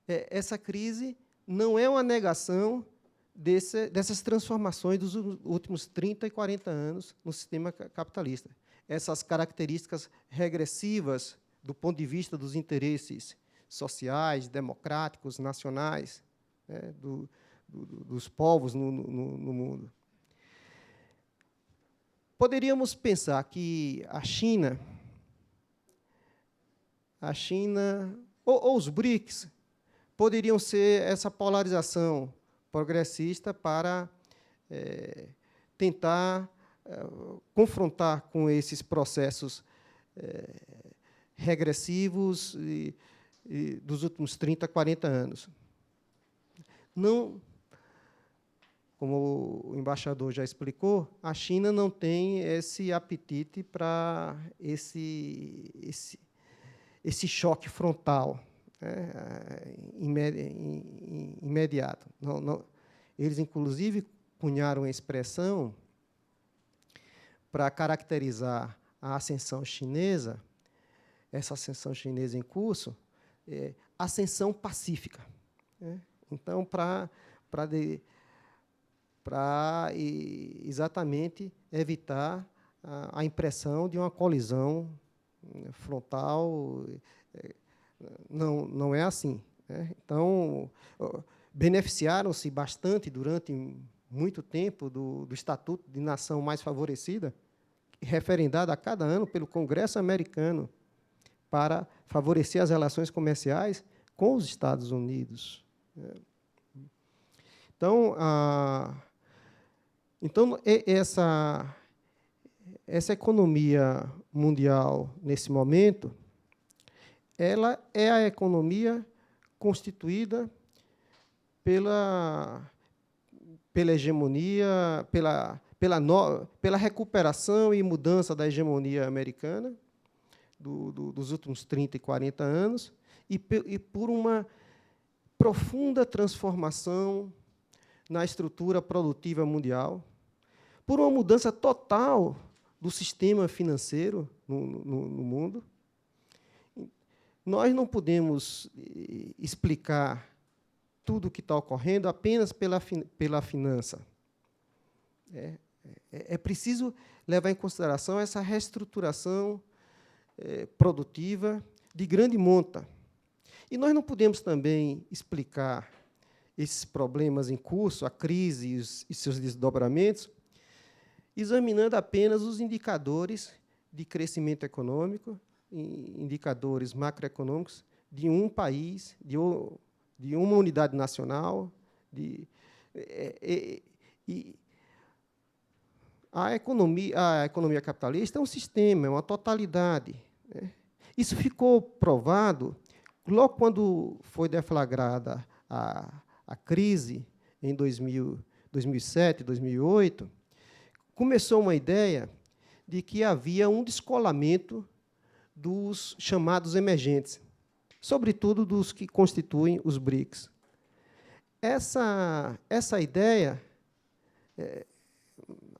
essa crise não é uma negação dessas transformações dos últimos 30 e 40 anos no sistema capitalista. Essas características regressivas do ponto de vista dos interesses sociais, democráticos, nacionais, né, dos povos no mundo. Poderíamos pensar que a China ou os BRICS poderiam ser essa polarização progressista para tentar confrontar com esses processos regressivos dos últimos 30, 40 anos. Não, como o embaixador já explicou, a China não tem esse apetite para esse choque frontal, né, imediato. Não. Eles, inclusive, cunharam a expressão para caracterizar a ascensão chinesa, essa ascensão chinesa em curso, ascensão pacífica, né? Então, para exatamente evitar a impressão de uma colisão frontal. Não é assim, né? Então, beneficiaram-se bastante durante muito tempo do Estatuto de Nação Mais Favorecida, referendado a cada ano pelo Congresso americano para favorecer as relações comerciais com os Estados Unidos. Então, essa economia mundial, nesse momento, ela é a economia constituída pela hegemonia, pela recuperação e mudança da hegemonia americana dos últimos 30 e 40 anos, e por uma profunda transformação na estrutura produtiva mundial, por uma mudança total do sistema financeiro no mundo. Nós não podemos explicar tudo o que está ocorrendo apenas pela finança. É preciso levar em consideração essa reestruturação produtiva de grande monta. E nós não podemos também explicar esses problemas em curso, a crise e seus desdobramentos, examinando apenas os indicadores de crescimento econômico, indicadores macroeconômicos de um país, de uma unidade nacional. A economia capitalista é um sistema, é uma totalidade. Isso ficou provado logo quando foi deflagrada a crise, em 2007, 2008, começou uma ideia de que havia um descolamento dos chamados emergentes, sobretudo dos que constituem os BRICS. Essa ideia,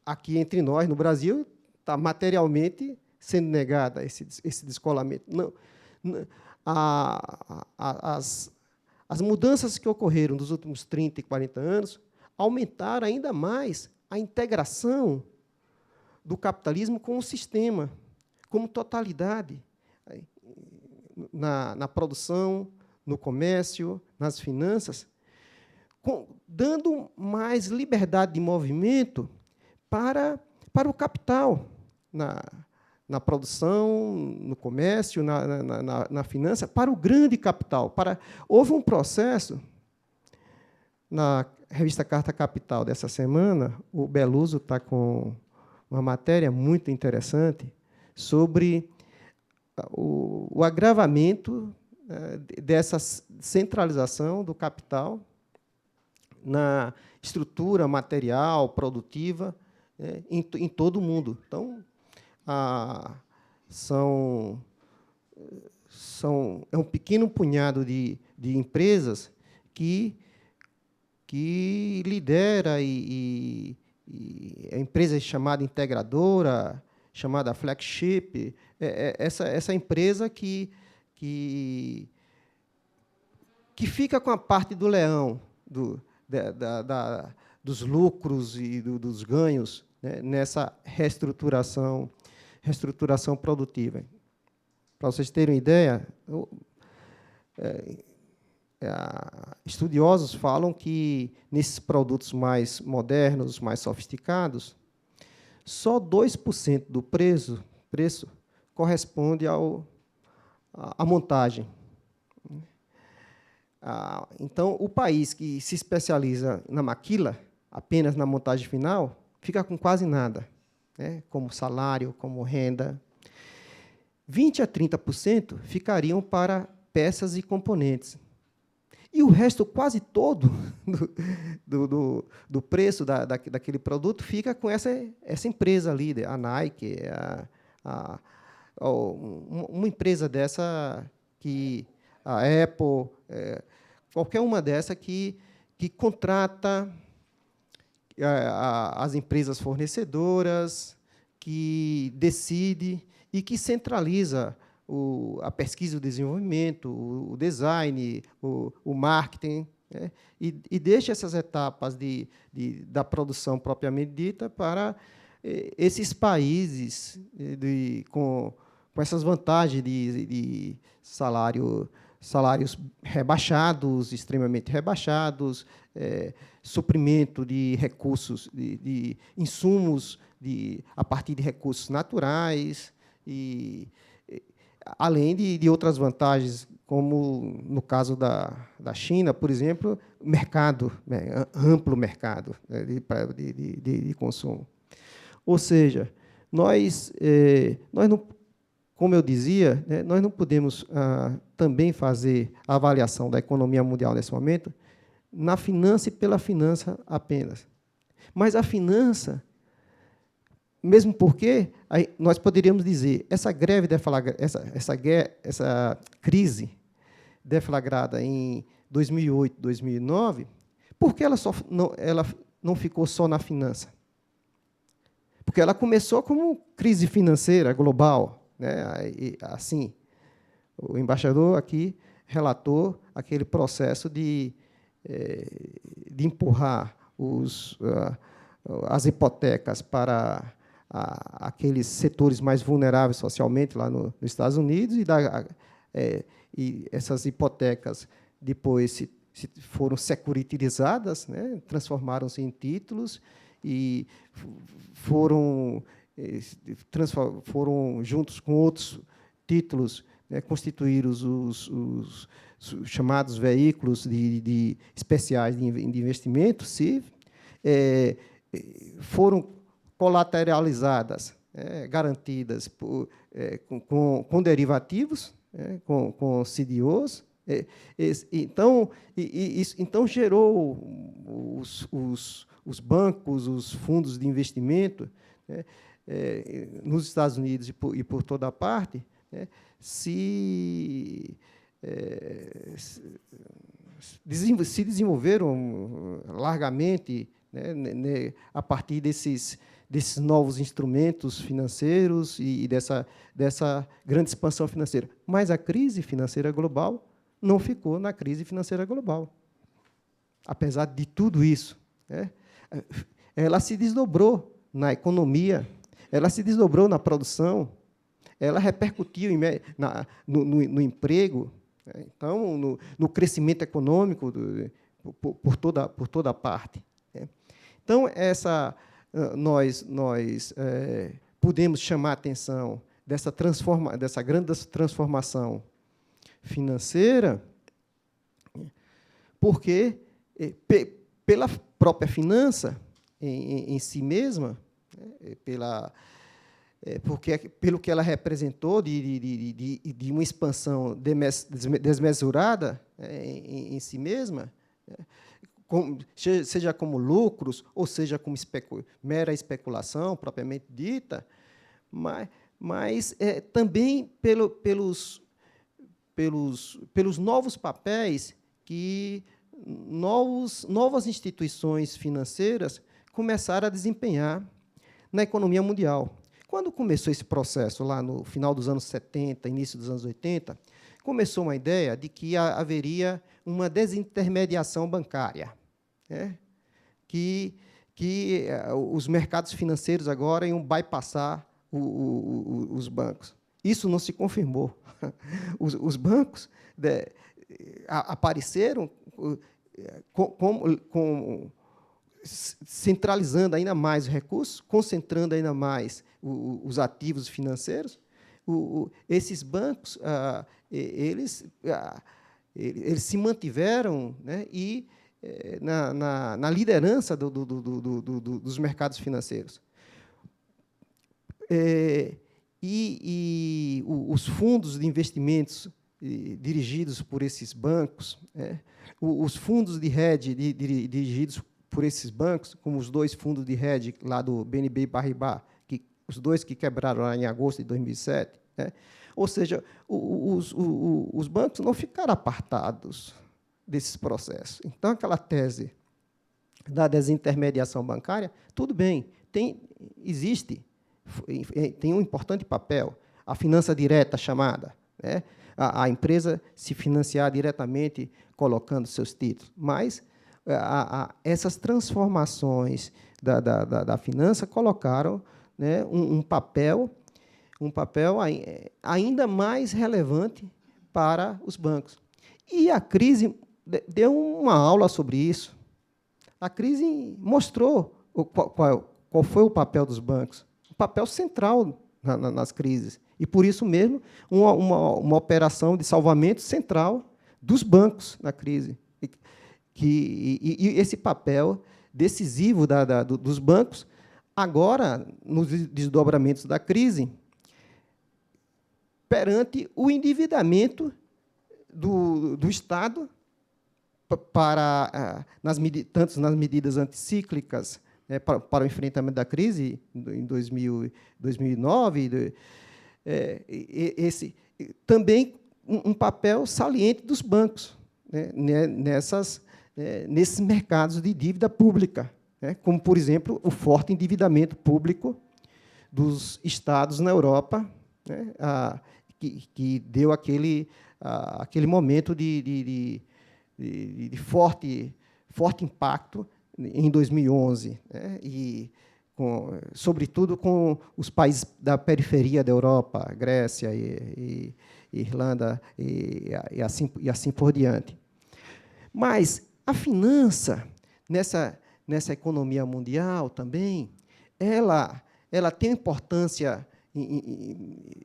aqui entre nós, no Brasil, está materialmente sendo negada, esse descolamento. Não, as mudanças que ocorreram nos últimos 30 e 40 anos aumentaram ainda mais a integração do capitalismo com o sistema, como totalidade, na produção, no comércio, nas finanças, dando mais liberdade de movimento para o capital, na produção, no comércio, na finança, para o grande capital. Houve um processo, na revista Carta Capital dessa semana, o Beluso está com uma matéria muito interessante sobre o agravamento dessa centralização do capital na estrutura material, produtiva, em todo o mundo. Então, é um pequeno punhado de empresas que lidera a empresa chamada integradora, chamada flagship, essa empresa que fica com a parte do leão, dos lucros e dos ganhos, né, nessa reestruturação produtiva. Para vocês terem uma ideia, estudiosos falam que, nesses produtos mais modernos, mais sofisticados, só 2% do preço corresponde à montagem. Então, o país que se especializa na maquila, apenas na montagem final, fica com quase nada, né, como salário, como renda. 20% a 30% ficariam para peças e componentes. E o resto, quase todo, do preço daquele produto fica com essa empresa ali, a Nike, uma empresa dessa, a Apple, qualquer uma dessa que contrata as empresas fornecedoras, que decide e que centraliza a pesquisa e o desenvolvimento, o design, o marketing, né, e deixa essas etapas da produção propriamente dita para esses países com essas vantagens de salários rebaixados, extremamente rebaixados, suprimento de recursos, de insumos a partir de recursos naturais, além de outras vantagens, como no caso da China, por exemplo, mercado, né, amplo mercado, né, de consumo. Ou seja, nós como eu dizia, né, nós não podemos também fazer a avaliação da economia mundial nesse momento na finança e pela finança apenas. Mas a finança, mesmo porque nós poderíamos dizer, essa greve essa crise deflagrada em 2008, 2009, por que ela não ficou só na finança? Porque ela começou como crise financeira global, né? E, assim, o embaixador aqui relatou aquele processo de empurrar as hipotecas para aqueles setores mais vulneráveis socialmente lá nos Estados Unidos, e essas hipotecas depois foram securitizadas, né? Transformaram-se em títulos e foram juntos com outros títulos, né, constituídos os chamados veículos especiais de investimento, CIV, foram colateralizadas, garantidas com derivativos, com CDOs. Então gerou os bancos, os fundos de investimento, né, nos Estados Unidos e por toda parte, né, se desenvolveram largamente, né, a partir desses novos instrumentos financeiros e dessa grande expansão financeira. Mas a crise financeira global não ficou na crise financeira global. Apesar de tudo isso, né, ela se desdobrou na economia, ela se desdobrou na produção, ela repercutiu no emprego, né, então, no crescimento econômico por toda parte, né. Então, nós podemos chamar a atenção dessa grande transformação financeira, porque, pela própria finança em si mesma, né, pelo que ela representou de uma expansão desmesurada, em si mesma, né, seja como lucros, ou seja como mera especulação, propriamente dita, mas também pelos novos papéis que novas instituições financeiras começaram a desempenhar na economia mundial. Quando começou esse processo, lá no final dos anos 70, início dos anos 80, começou uma ideia de que haveria uma desintermediação bancária, né? que os mercados financeiros agora iam bypassar os bancos. Isso não se confirmou. Os bancos apareceram centralizando ainda mais os recursos, concentrando ainda mais os ativos financeiros. Esses bancos, eles se mantiveram, né, e na liderança dos mercados financeiros. E os fundos de investimentos dirigidos por esses bancos, os fundos de hedge dirigidos por esses bancos, como os dois fundos de hedge lá do BNB Paribas, os dois que quebraram lá em agosto de 2007, né? Ou seja, os bancos não ficaram apartados desses processos. Então, aquela tese da desintermediação bancária, tudo bem, existe, tem um importante papel, a finança direta chamada, né? A empresa se financiar diretamente colocando seus títulos, mas essas transformações da finança colocaram, né, um papel ainda mais relevante para os bancos. E a crise deu uma aula sobre isso. A crise mostrou qual foi o papel dos bancos, o papel central nas crises. E, por isso mesmo, uma operação de salvamento central dos bancos na crise. E esse papel decisivo dos bancos, agora, nos desdobramentos da crise, perante o endividamento do Estado tanto nas medidas anticíclicas, né, para o enfrentamento da crise em 2009, também um papel saliente dos bancos, né, nesses mercados de dívida pública, né, como, por exemplo, o forte endividamento público dos Estados na Europa, né, que deu aquele momento de forte impacto em 2011, né, e sobretudo com os países da periferia da Europa, Grécia e Irlanda e assim por diante. Mas a finança nessa economia mundial também, ela tem importância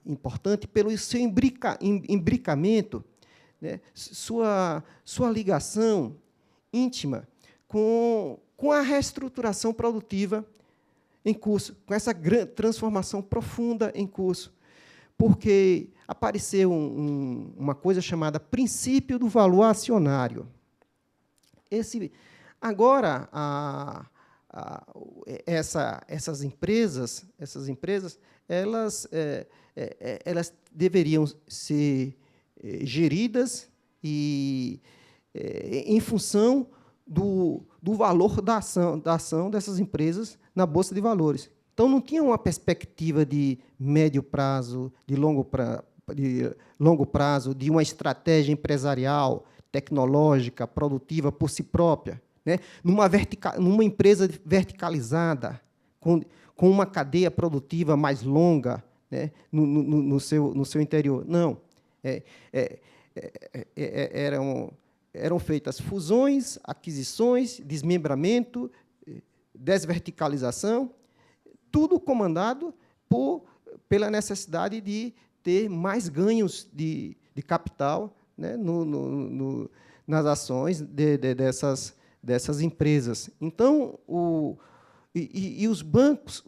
importante pelo seu imbricamento, né, sua ligação íntima com a reestruturação produtiva em curso, com essa grande transformação profunda em curso, porque apareceu uma coisa chamada princípio do valor acionário. Agora, essas empresas, elas deveriam ser geridas em função do valor da ação dessas empresas na Bolsa de Valores. Então, não tinha uma perspectiva de médio prazo, de longo prazo, de uma estratégia empresarial, tecnológica, produtiva por si própria, né? Numa empresa verticalizada, com uma cadeia produtiva mais longa, né, no seu interior. Não. Eram feitas fusões, aquisições, desmembramento, desverticalização, tudo comandado pela necessidade de ter mais ganhos de capital, né, nas ações dessas empresas. Então, os bancos,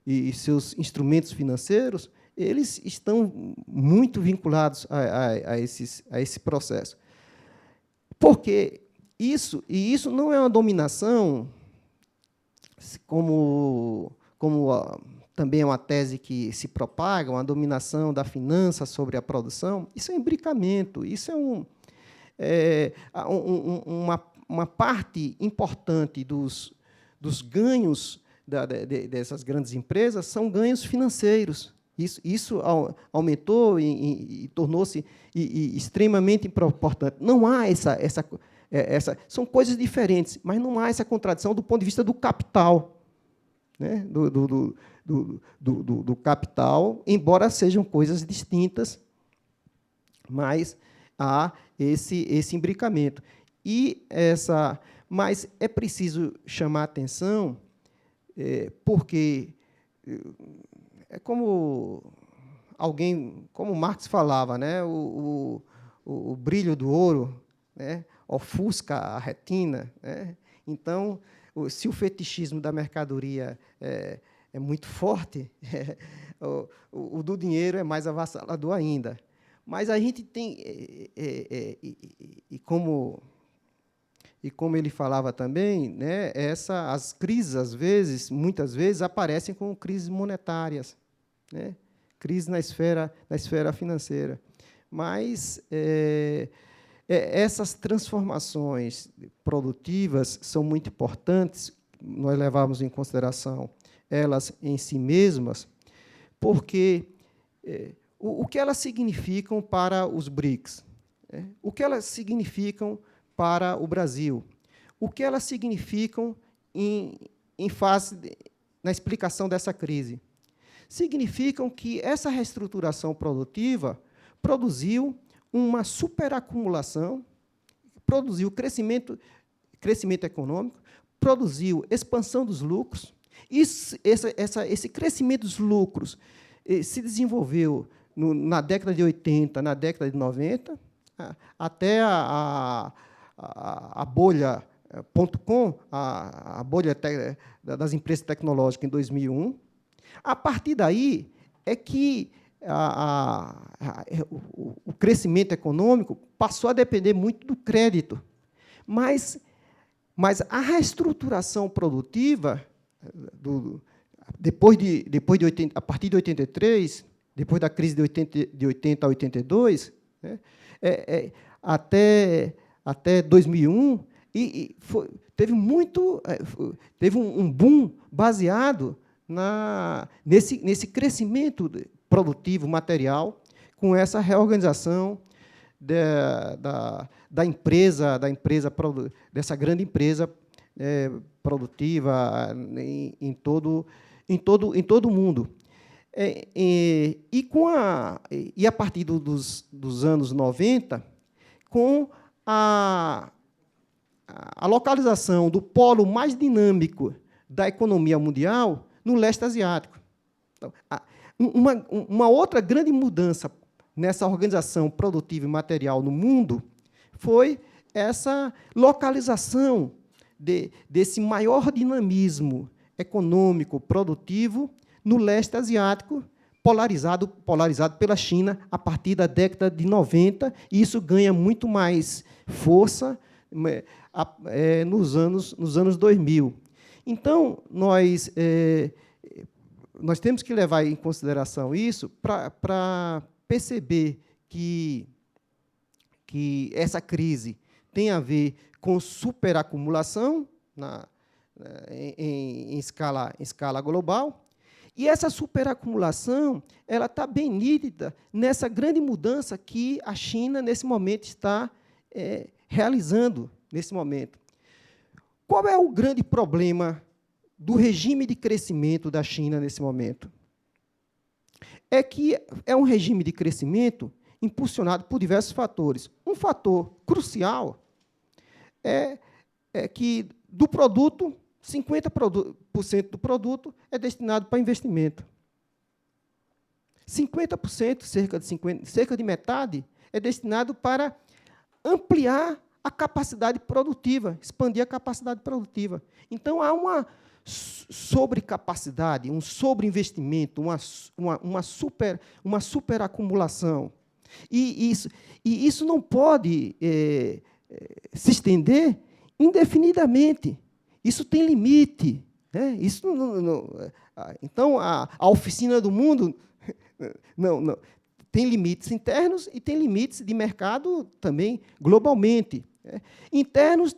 e seus instrumentos financeiros, eles estão muito vinculados a esse processo. Porque isso não é uma dominação, como também é uma tese que se propaga, uma dominação da finança sobre a produção. Isso é imbricamento, isso é uma parte importante dos ganhos dessas grandes empresas são ganhos financeiros. Isso aumentou e tornou-se extremamente importante. Não há são coisas diferentes, mas não há essa contradição do ponto de vista do capital, né? do capital, embora sejam coisas distintas, mas há esse imbricamento. Mas é preciso chamar a atenção, porque é como Marx falava, né? O brilho do ouro, né, ofusca a retina, né? Então, se o fetichismo da mercadoria é muito forte, o do dinheiro é mais avassalador ainda. Mas a gente tem, como ele falava também, né, as crises, muitas vezes, aparecem como crises monetárias, né, crises na esfera financeira. Mas essas transformações produtivas são muito importantes, nós levamos em consideração elas em si mesmas, porque o que elas significam para os BRICS, né? O que elas significam para o Brasil, o que elas significam na explicação dessa crise. Significam que essa reestruturação produtiva produziu uma superacumulação, produziu crescimento econômico, produziu expansão dos lucros. Esse crescimento dos lucros se desenvolveu na década de 80, na década de 90, até a bolha.com, a bolha das empresas tecnológicas em 2001. A partir daí, é que o crescimento econômico passou a depender muito do crédito. Mas a reestruturação produtiva, a partir de 83, depois da crise de 80 a 82, né, até 2001, teve um boom baseado nesse crescimento produtivo, material, com essa reorganização dessa grande empresa produtiva em todo o mundo. E a partir dos anos 90, com a localização do polo mais dinâmico da economia mundial no leste asiático. Então, uma outra grande mudança nessa organização produtiva e material no mundo foi essa localização desse maior dinamismo econômico, produtivo, no leste asiático, polarizado pela China a partir da década de 90, e isso ganha muito mais força nos anos 2000. Então, nós temos que levar em consideração isso para perceber que essa crise tem a ver com superacumulação em escala global, e essa superacumulação ela está bem nítida nessa grande mudança que a China, nesse momento, está realizando. Nesse momento. Qual é o grande problema do regime de crescimento da China nesse momento? É que é um regime de crescimento impulsionado por diversos fatores. Um fator crucial é que do produto, 50% do produto é destinado para investimento. 50%, cerca de metade, é destinado para ampliar a capacidade produtiva, expandir a capacidade produtiva. Então, há uma sobrecapacidade, um sobreinvestimento, uma superacumulação. E isso não pode se estender indefinidamente. Isso tem limite. Né? Isso então, a oficina do mundo não tem limites internos e tem limites de mercado também globalmente. Internos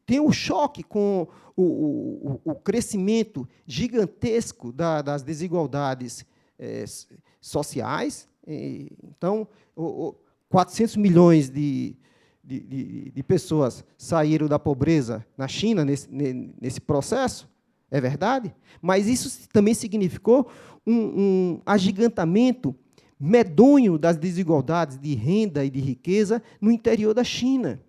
tem o choque com o crescimento gigantesco das desigualdades sociais. Então, 400 milhões de pessoas saíram da pobreza na China nesse processo, é verdade, mas isso também significou um agigantamento medonho das desigualdades de renda e de riqueza no interior da China.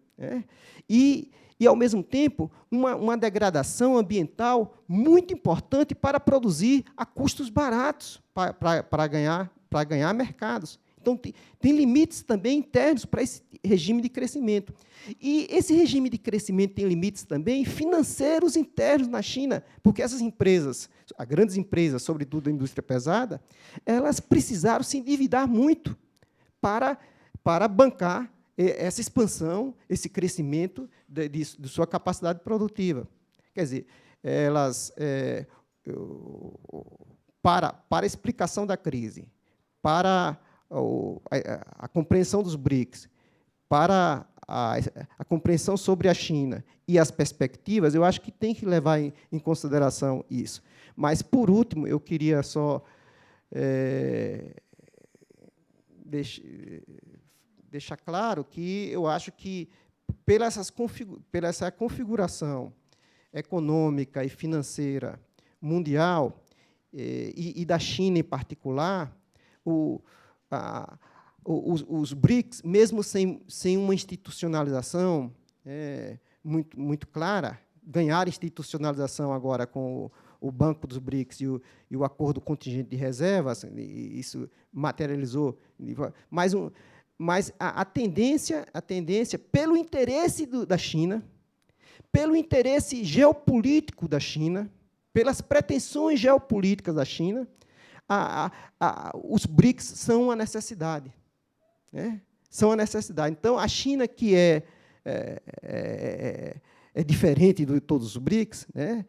E, ao mesmo tempo, uma degradação ambiental muito importante para produzir a custos baratos, para ganhar mercados. Então, tem limites também internos para esse regime de crescimento. E esse regime de crescimento tem limites também financeiros internos na China, porque essas empresas, as grandes empresas, sobretudo a indústria pesada, elas precisaram se endividar muito para bancar essa expansão, esse crescimento de sua capacidade produtiva. Quer dizer, elas, para a explicação da crise, para a compreensão dos BRICS, para a compreensão sobre a China e as perspectivas, eu acho que tem que levar em consideração isso. Mas, por último, eu queria só deixar claro que eu acho que, pela essa configuração econômica e financeira mundial, e da China em particular, os BRICS, mesmo sem uma institucionalização muito clara, ganharam institucionalização agora com o Banco dos BRICS e o Acordo Contingente de Reservas, isso materializou. Mas a tendência, pelo interesse da China, pelo interesse geopolítico da China, pelas pretensões geopolíticas da China, os BRICS são uma necessidade. Né? São uma necessidade. Então, a China, que é diferente de todos os BRICS, né?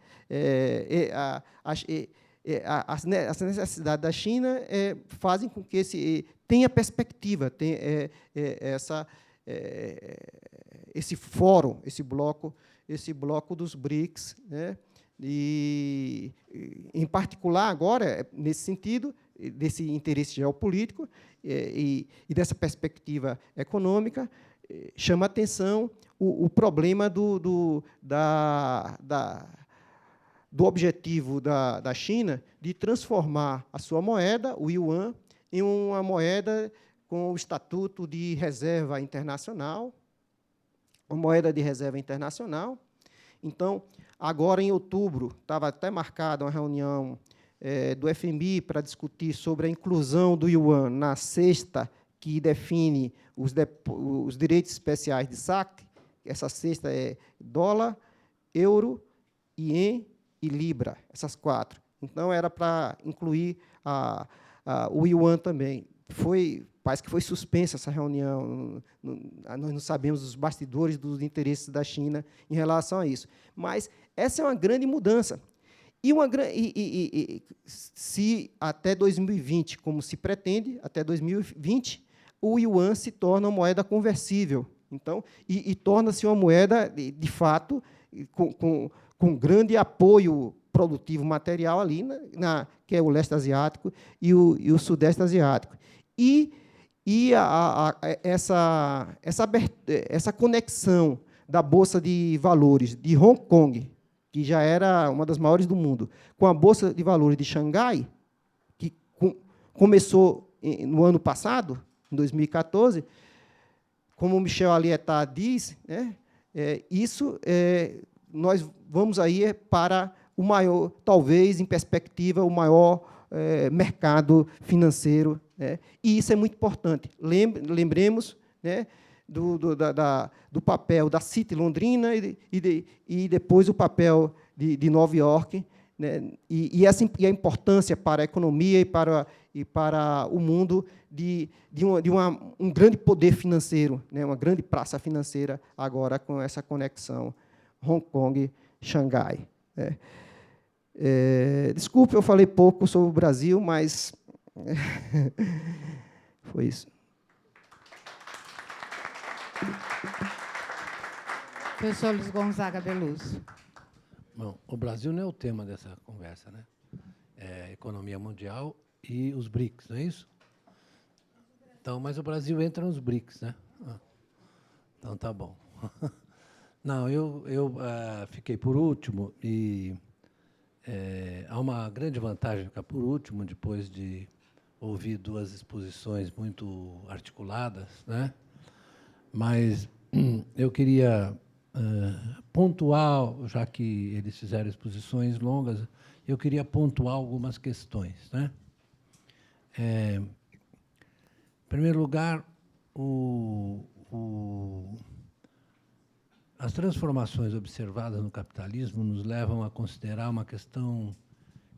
As necessidades da China fazem com que tenha perspectiva, tenha esse fórum, esse bloco dos BRICS, né? E, em particular, agora, nesse sentido, desse interesse geopolítico e dessa perspectiva econômica, chama a atenção o problema do objetivo da China de transformar a sua moeda, o yuan, em uma moeda com o estatuto de reserva internacional, uma moeda de reserva internacional. Então, agora, em outubro, estava até marcada uma reunião do FMI para discutir sobre a inclusão do yuan na cesta que define os direitos especiais de saque. Essa cesta é dólar, euro, ien e libra, essas 4. Então, era para incluir o yuan também. Parece que foi suspensa essa reunião. Nós não sabemos os bastidores dos interesses da China em relação a isso. Mas essa é uma grande mudança. Se até 2020, como se pretende, até 2020, o yuan se torna uma moeda conversível. Então, e torna-se uma moeda, de fato, com grande apoio produtivo material ali, que é o leste asiático e o sudeste asiático. Essa conexão da Bolsa de Valores de Hong Kong, que já era uma das maiores do mundo, com a Bolsa de Valores de Xangai, que começou no ano passado, em 2014, como o Michel Alietá diz, né, nós vamos aí para o maior, talvez, em perspectiva, o maior mercado financeiro, né? E isso é muito importante. Lembremos, né, do papel da City Londrina e depois o papel de Nova York, né, e a importância para a economia e para o mundo de um grande poder financeiro, né, uma grande praça financeira, agora com essa conexão Hong Kong-Xangai. Né. Desculpe, eu falei pouco sobre o Brasil, mas foi isso.
Professor Luiz Gonzaga Beluso.
Bom, o Brasil não é o tema dessa conversa, né? É economia mundial e os BRICS, não é isso? Então, mas o Brasil entra nos BRICS, né? Então, tá bom. Não, eu fiquei por último e há uma grande vantagem ficar por último, depois de ouvir 2 exposições muito articuladas, né? Mas eu queria pontuar, já que eles fizeram exposições longas, eu queria pontuar algumas questões, né? Em primeiro lugar, as transformações observadas no capitalismo nos levam a considerar uma questão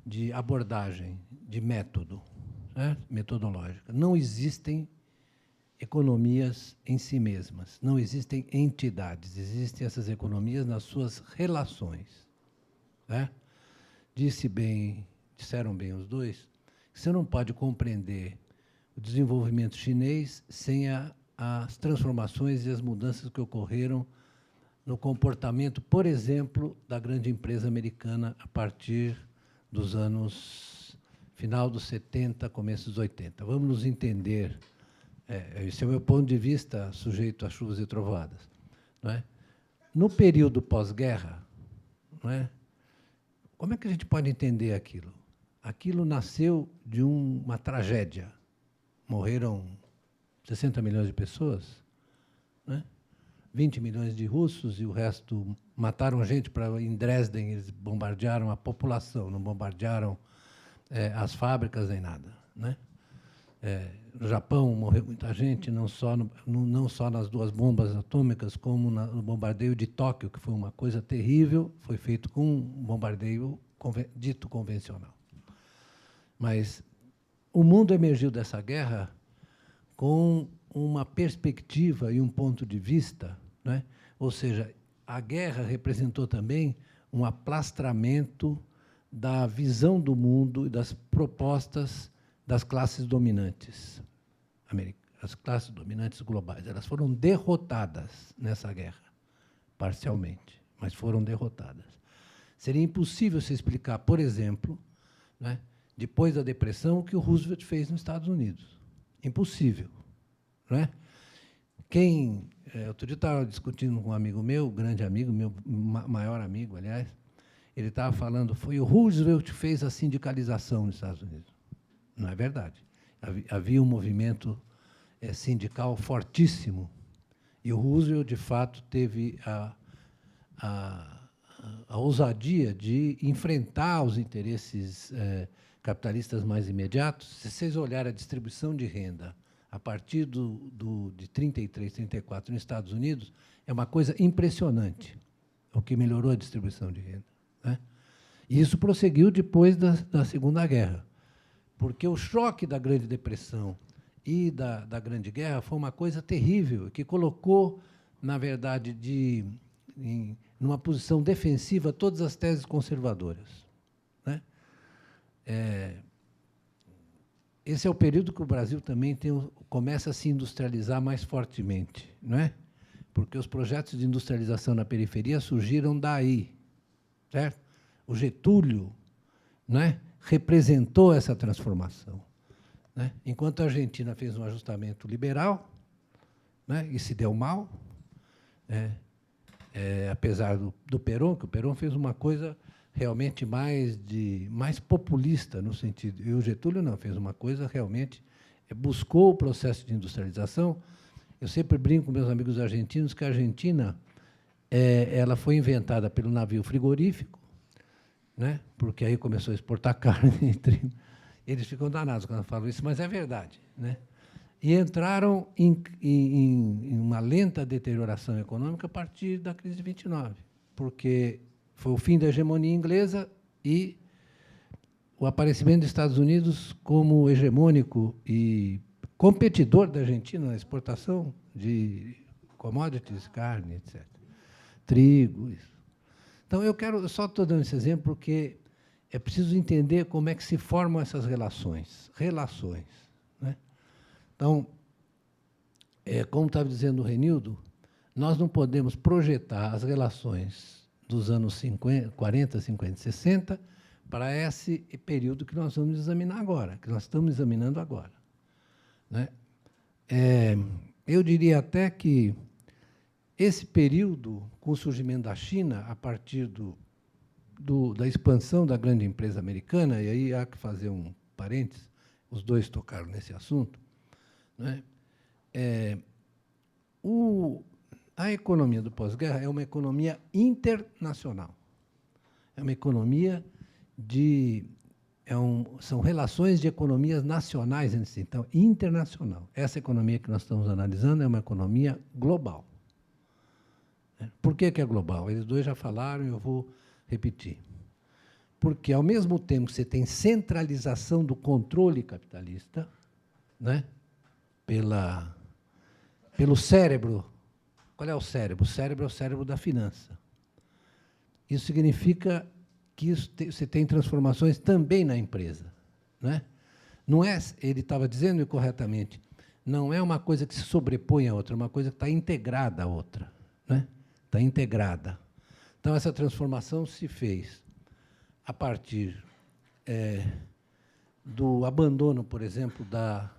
de abordagem, de método, né? Metodológica. Não existem economias em si mesmas, não existem entidades, existem essas economias nas suas relações, né? Disseram bem os dois, que você não pode compreender o desenvolvimento chinês sem as transformações e as mudanças que ocorreram no comportamento, por exemplo, da grande empresa americana a partir dos anos final dos 70, começo dos 80. Vamos nos entender. Esse é o meu ponto de vista, sujeito a chuvas e trovoadas. Não é? No período pós-guerra, não é? Como é que a gente pode entender aquilo? Aquilo nasceu de uma tragédia. Morreram 60 milhões de pessoas, não é? 20 milhões de russos e o resto mataram gente. Em Dresden, eles bombardearam a população, não bombardearam as fábricas nem nada, né? No Japão morreu muita gente, não só nas 2 bombas atômicas, como no bombardeio de Tóquio, que foi uma coisa terrível, foi feito com um bombardeio dito convencional. Mas o mundo emergiu dessa guerra com uma perspectiva e um ponto de vista, né? Ou seja, a guerra representou também um aplastramento da visão do mundo e das propostas das classes dominantes americanas, as classes dominantes globais. Elas foram derrotadas nessa guerra, parcialmente, mas foram derrotadas. Seria impossível se explicar, por exemplo, né, depois da depressão, o que o Roosevelt fez nos Estados Unidos. Impossível. Não é? Outro dia eu estava discutindo com um amigo meu, grande amigo, meu maior amigo, aliás, ele estava falando, foi o Roosevelt que fez a sindicalização nos Estados Unidos. Não é verdade. Havia um movimento sindical fortíssimo, e o Roosevelt, de fato, teve a ousadia de enfrentar os interesses capitalistas mais imediatos. Se vocês olharem a distribuição de renda a partir de 33, 34 nos Estados Unidos, é uma coisa impressionante, o que melhorou a distribuição de renda, né? E isso prosseguiu depois da Segunda Guerra, porque o choque da Grande Depressão e da Grande Guerra foi uma coisa terrível, que colocou, na verdade, numa posição defensiva todas as teses conservadoras, né? Esse é o período que o Brasil também começa a se industrializar mais fortemente, não é? Porque os projetos de industrialização na periferia surgiram daí, certo? O Getúlio, não é, representou essa transformação, né? Enquanto a Argentina fez um ajustamento liberal, né, e se deu mal, apesar do Perón, que o Perón fez uma coisa realmente mais populista, no sentido, e o Getúlio não, fez uma coisa realmente, buscou o processo de industrialização. Eu sempre brinco com meus amigos argentinos que a Argentina ela foi inventada pelo navio frigorífico, né, porque aí começou a exportar carne e trigo. Eles ficam danados quando falam isso, mas é verdade, né? E entraram em uma lenta deterioração econômica a partir da crise de 29, porque foi o fim da hegemonia inglesa e o aparecimento dos Estados Unidos como hegemônico e competidor da Argentina na exportação de commodities, carne, etc. Trigo, isso. Então, eu só estou dando esse exemplo porque é preciso entender como é que se formam essas relações. Né? Então, como estava dizendo o Renildo, nós não podemos projetar as relações dos anos 40, 50, 60 para esse período que nós vamos examinar agora, que nós estamos examinando agora, né? Eu diria até que esse período, com o surgimento da China, a partir da expansão da grande empresa americana, e aí há que fazer um parênteses, os dois tocaram nesse assunto, né? A economia do pós-guerra é uma economia internacional. É uma economia são relações de economias nacionais, então, internacional. Essa economia que nós estamos analisando é uma economia global. Por que é global? Eles dois já falaram e eu vou repetir. Porque, ao mesmo tempo que você tem centralização do controle capitalista, né, pelo cérebro. Qual é o cérebro? O cérebro é o cérebro da finança. Isso significa que você tem transformações também na empresa, né? Não é, ele estava dizendo corretamente, não é uma coisa que se sobrepõe à outra, é uma coisa que está integrada à outra, né? Está integrada. Então, essa transformação se fez a partir do abandono, por exemplo, da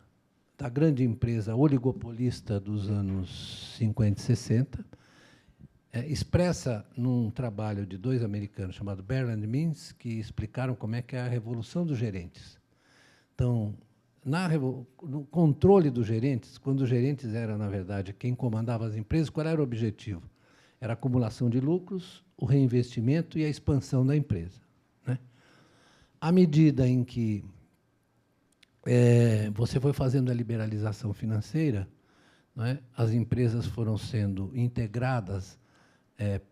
grande empresa oligopolista dos anos 50 e 60, expressa num trabalho de dois americanos chamado Baer and Means, que explicaram como é que é a revolução dos gerentes. Então, no controle dos gerentes, quando os gerentes eram, na verdade, quem comandava as empresas, qual era o objetivo? Era a acumulação de lucros, o reinvestimento e a expansão da empresa, né? À medida em que você foi fazendo a liberalização financeira, não é? As empresas foram sendo integradas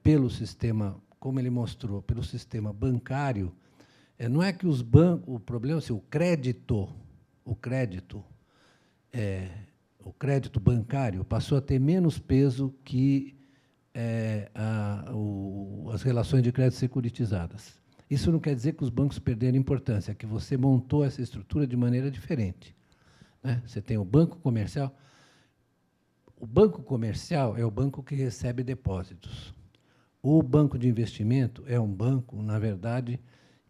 pelo sistema, como ele mostrou, pelo sistema bancário. Não é que os bancos, o problema é o crédito, o crédito bancário passou a ter menos peso que as relações de crédito securitizadas. Isso não quer dizer que os bancos perderam importância, é que você montou essa estrutura de maneira diferente, né? Você tem o banco comercial. O banco comercial é o banco que recebe depósitos. O banco de investimento é um banco, na verdade,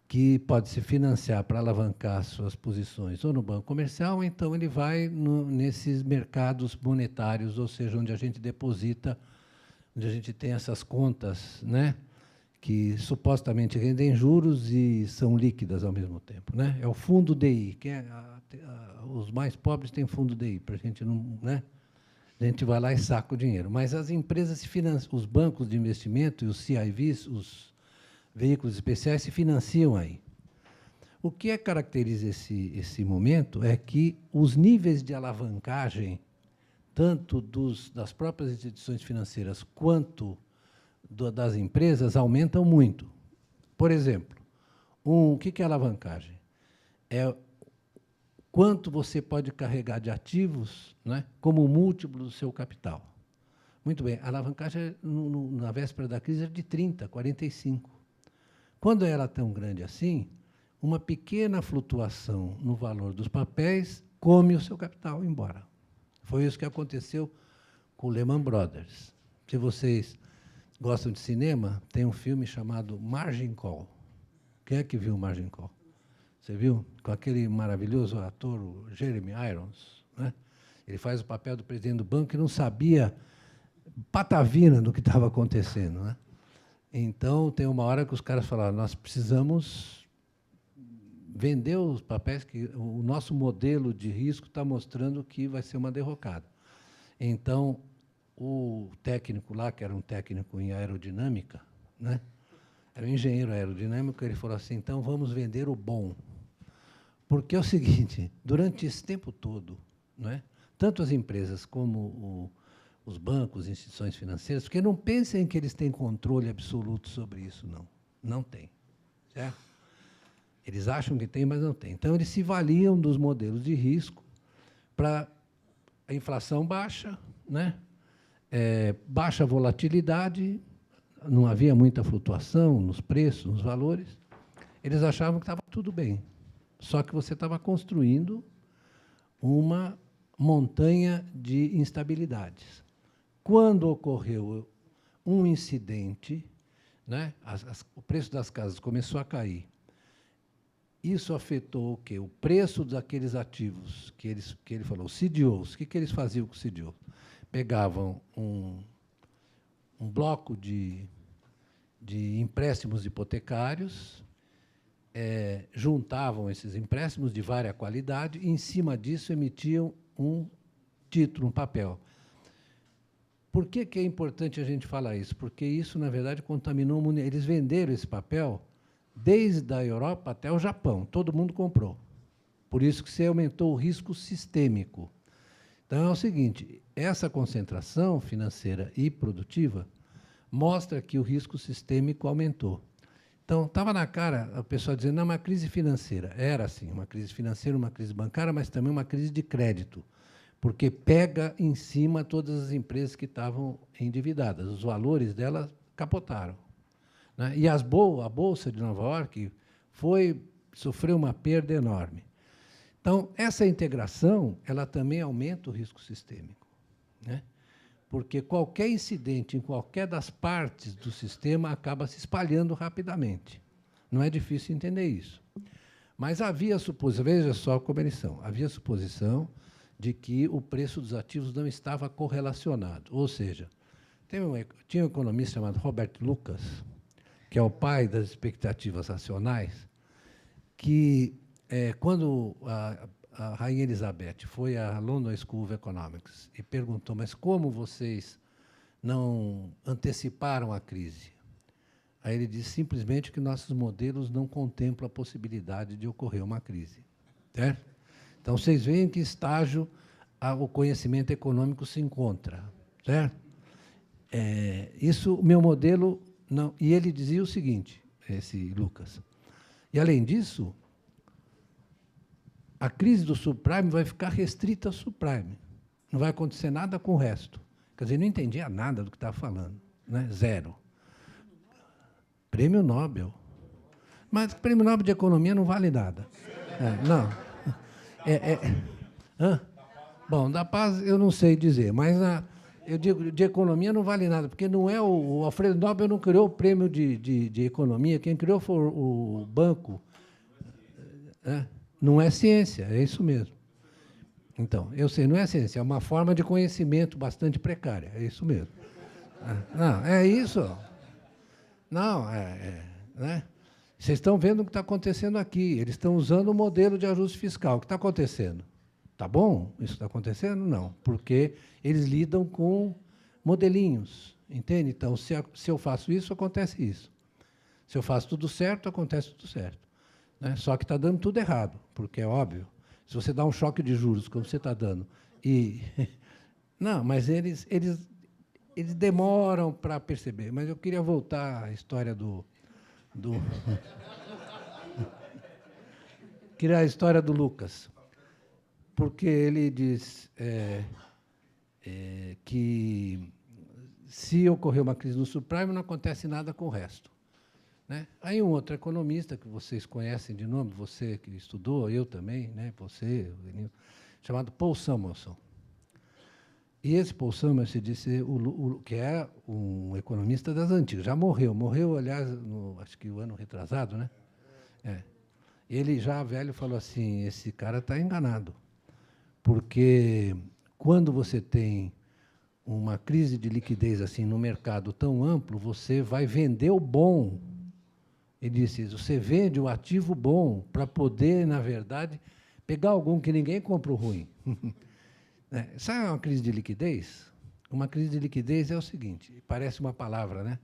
que pode se financiar para alavancar suas posições ou no banco comercial, ou então ele vai nesses mercados monetários, ou seja, onde a gente deposita, onde a gente tem essas contas, né, que supostamente rendem juros e são líquidas ao mesmo tempo, né? É o fundo DI, que os mais pobres têm fundo DI, para a gente não, né? A gente vai lá e saca o dinheiro. Mas as empresas se financiam, os bancos de investimento e os CIVs, os veículos especiais, se financiam aí. O que caracteriza esse momento é que os níveis de alavancagem, tanto das próprias instituições financeiras quanto das empresas, aumentam muito. Por exemplo, o que é alavancagem? É quanto você pode carregar de ativos, né, como múltiplo do seu capital. Muito bem, a alavancagem, na véspera da crise, era de 30, 45. Quando era tão grande assim, uma pequena flutuação no valor dos papéis come o seu capital embora. Foi isso que aconteceu com o Lehman Brothers. Se vocês gostam de cinema, tem um filme chamado Margin Call. Quem é que viu Margin Call? Você viu? Com aquele maravilhoso ator, o Jeremy Irons, né? Ele faz o papel do presidente do banco e não sabia patavina do que estava acontecendo, né? Então, tem uma hora que os caras falaram, nós precisamos vender os papéis, que o nosso modelo de risco está mostrando que vai ser uma derrocada. Então, o técnico lá, que era um técnico em aerodinâmica, né? Era um engenheiro aerodinâmico, ele falou assim, então vamos vender o bom. Porque é o seguinte, durante esse tempo todo, não é? Tanto as empresas como os bancos, instituições financeiras, porque não pensem que eles têm controle absoluto sobre isso, não. Não tem. Certo? Eles acham que tem, mas não tem. Então, eles se valiam dos modelos de risco para a inflação baixa, né? Baixa volatilidade, não havia muita flutuação nos preços, nos valores. Eles achavam que estava tudo bem. Só que você estava construindo uma montanha de instabilidades. Quando ocorreu um incidente, né, o preço das casas começou a cair. Isso afetou o quê? O preço daqueles ativos que ele falou, os CDOs. O que eles faziam com os CDOs? Pegavam um bloco de empréstimos hipotecários, juntavam esses empréstimos de várias qualidades e, em cima disso, emitiam um título, um papel. Por que é importante a gente falar isso? Porque isso, na verdade, contaminou o mundo. Eles venderam esse papel desde a Europa até o Japão. Todo mundo comprou. Por isso que se aumentou o risco sistêmico. Então, é o seguinte, essa concentração financeira e produtiva mostra que o risco sistêmico aumentou. Então, estava na cara a pessoa dizendo, não, uma crise financeira. Era, sim, uma crise financeira, uma crise bancária, mas também uma crise de crédito, porque pega em cima todas as empresas que estavam endividadas. Os valores delas capotaram, né? E a Bolsa de Nova York sofreu uma perda enorme. Então, essa integração ela também aumenta o risco sistêmico, né? Porque qualquer incidente em qualquer das partes do sistema acaba se espalhando rapidamente. Não é difícil entender isso. Mas havia suposição, veja só como eles são, havia suposição de que o preço dos ativos não estava correlacionado. Ou seja, tinha um economista chamado Robert Lucas, que é o pai das expectativas racionais, que, quando a Rainha Elizabeth foi à London School of Economics e perguntou, mas como vocês não anteciparam a crise? Aí ele disse simplesmente que nossos modelos não contemplam a possibilidade de ocorrer uma crise. Certo? Então, vocês veem em que estágio o conhecimento econômico se encontra. Certo? Isso, meu modelo... não. E ele dizia o seguinte, esse Lucas, e, além disso, a crise do subprime vai ficar restrita ao subprime. Não vai acontecer nada com o resto. Quer dizer, não entendia nada do que estava falando. Né? Zero. Prêmio Nobel. Mas Prêmio Nobel de Economia não vale nada. Não. Hã? Bom, da paz eu não sei dizer, mas eu digo, de economia não vale nada, porque não é o Alfredo Nobel não criou o prêmio de economia, quem criou foi o banco. Não é ciência, é isso mesmo. Então, eu sei, não é ciência, é uma forma de conhecimento bastante precária, é isso mesmo. Não, é isso. Não, né? Vocês estão vendo o que está acontecendo aqui. Eles estão usando o modelo de ajuste fiscal. O que está acontecendo? Está bom isso está acontecendo? Não, porque eles lidam com modelinhos, entende? Então, se eu faço isso, acontece isso. Se eu faço tudo certo, acontece tudo certo. Né? Só que está dando tudo errado, porque é óbvio. Se você dá um choque de juros, como você está dando, e... Não, mas eles demoram para perceber. Mas eu queria voltar à história queria a história do Lucas, porque ele diz que se ocorrer uma crise no subprime, não acontece nada com o resto. Né? Aí um outro economista, que vocês conhecem de nome, você que estudou, eu também, né? Você, chamado Paul Samuelson. E esse Paul Samuelson disse que é um economista das antigas, já morreu, aliás, acho que o ano retrasado, né? Ele, já velho, falou assim, esse cara está enganado, porque quando você tem uma crise de liquidez assim no mercado tão amplo, você vai vender o bom. Ele disse, você vende o ativo bom para poder, na verdade, pegar algum que ninguém compra o ruim. Sabe uma crise de liquidez? Uma crise de liquidez é o seguinte, parece uma palavra, né?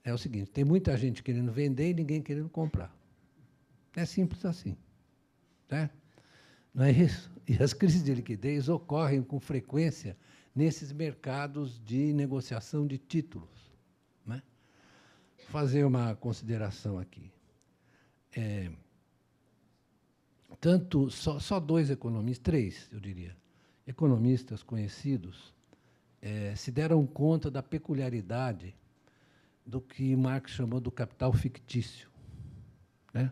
É o seguinte, tem muita gente querendo vender e ninguém querendo comprar. É simples assim. Né? Não é isso? E as crises de liquidez ocorrem com frequência nesses mercados de negociação de títulos. Né? Vou fazer uma consideração aqui. Só dois economistas, três, eu diria, economistas conhecidos, se deram conta da peculiaridade do que Marx chamou do capital fictício. Né?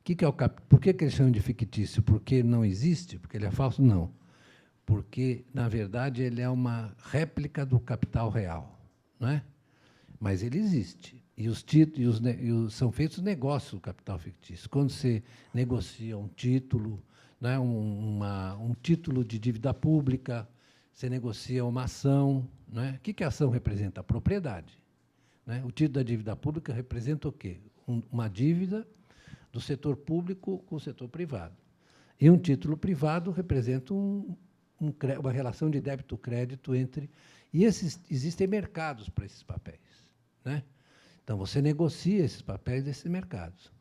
Que é o por que eles chamam de fictício? Porque não existe? Porque ele é falso? Não. Porque, na verdade, ele é uma réplica do capital real. Não é? Mas ele existe. E são feitos negócios do capital fictício. Quando você negocia um título, né, um título de dívida pública, você negocia uma ação. Né? O que a ação representa? A propriedade. Né? O título da dívida pública representa o quê? Uma dívida do setor público com o setor privado. E um título privado representa uma relação de débito-crédito entre... E existem mercados para esses papéis. Né? Então, você negocia esses papéis desses mercados.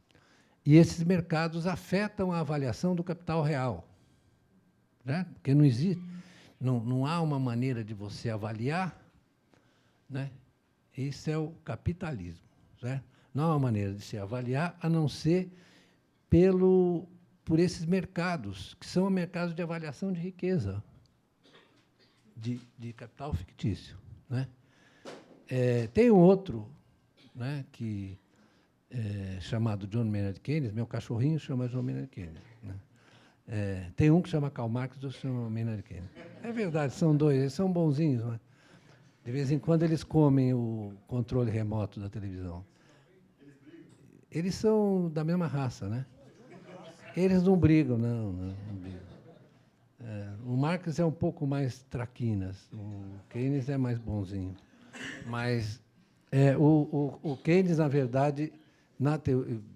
E esses mercados afetam a avaliação do capital real. Né? Porque não existe... Não há uma maneira de você avaliar. Né? Isso é o capitalismo. Certo? Não há uma maneira de se avaliar, a não ser por esses mercados, que são mercados de avaliação de riqueza, de capital fictício. Né? Tem um outro, né, que chamado John Maynard Keynes, meu cachorrinho chama John Maynard Keynes. Né? Tem um que chama Karl Marx, outro chama Maynard Keynes. É verdade, são dois, eles são bonzinhos. Né? De vez em quando eles comem o controle remoto da televisão. Eles são da mesma raça, né? Eles não brigam, não brigam. O Marx é um pouco mais traquinas, o Keynes é mais bonzinho. Mas o Keynes, na verdade,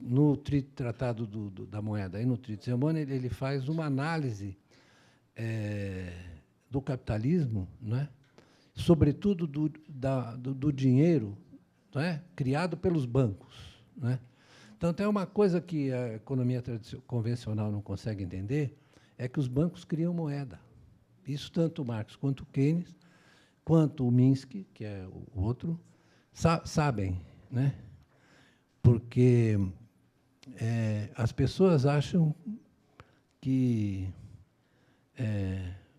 no Tratado da Moeda e no Trítice Humano, ele faz uma análise do capitalismo, né? Sobretudo do dinheiro, né? Criado pelos bancos. Né? Então, tem uma coisa que a economia convencional não consegue entender, é que os bancos criam moeda. Isso tanto o Marx quanto o Keynes, quanto o Minsky, que é o outro, sabem. Né? Porque as pessoas acham que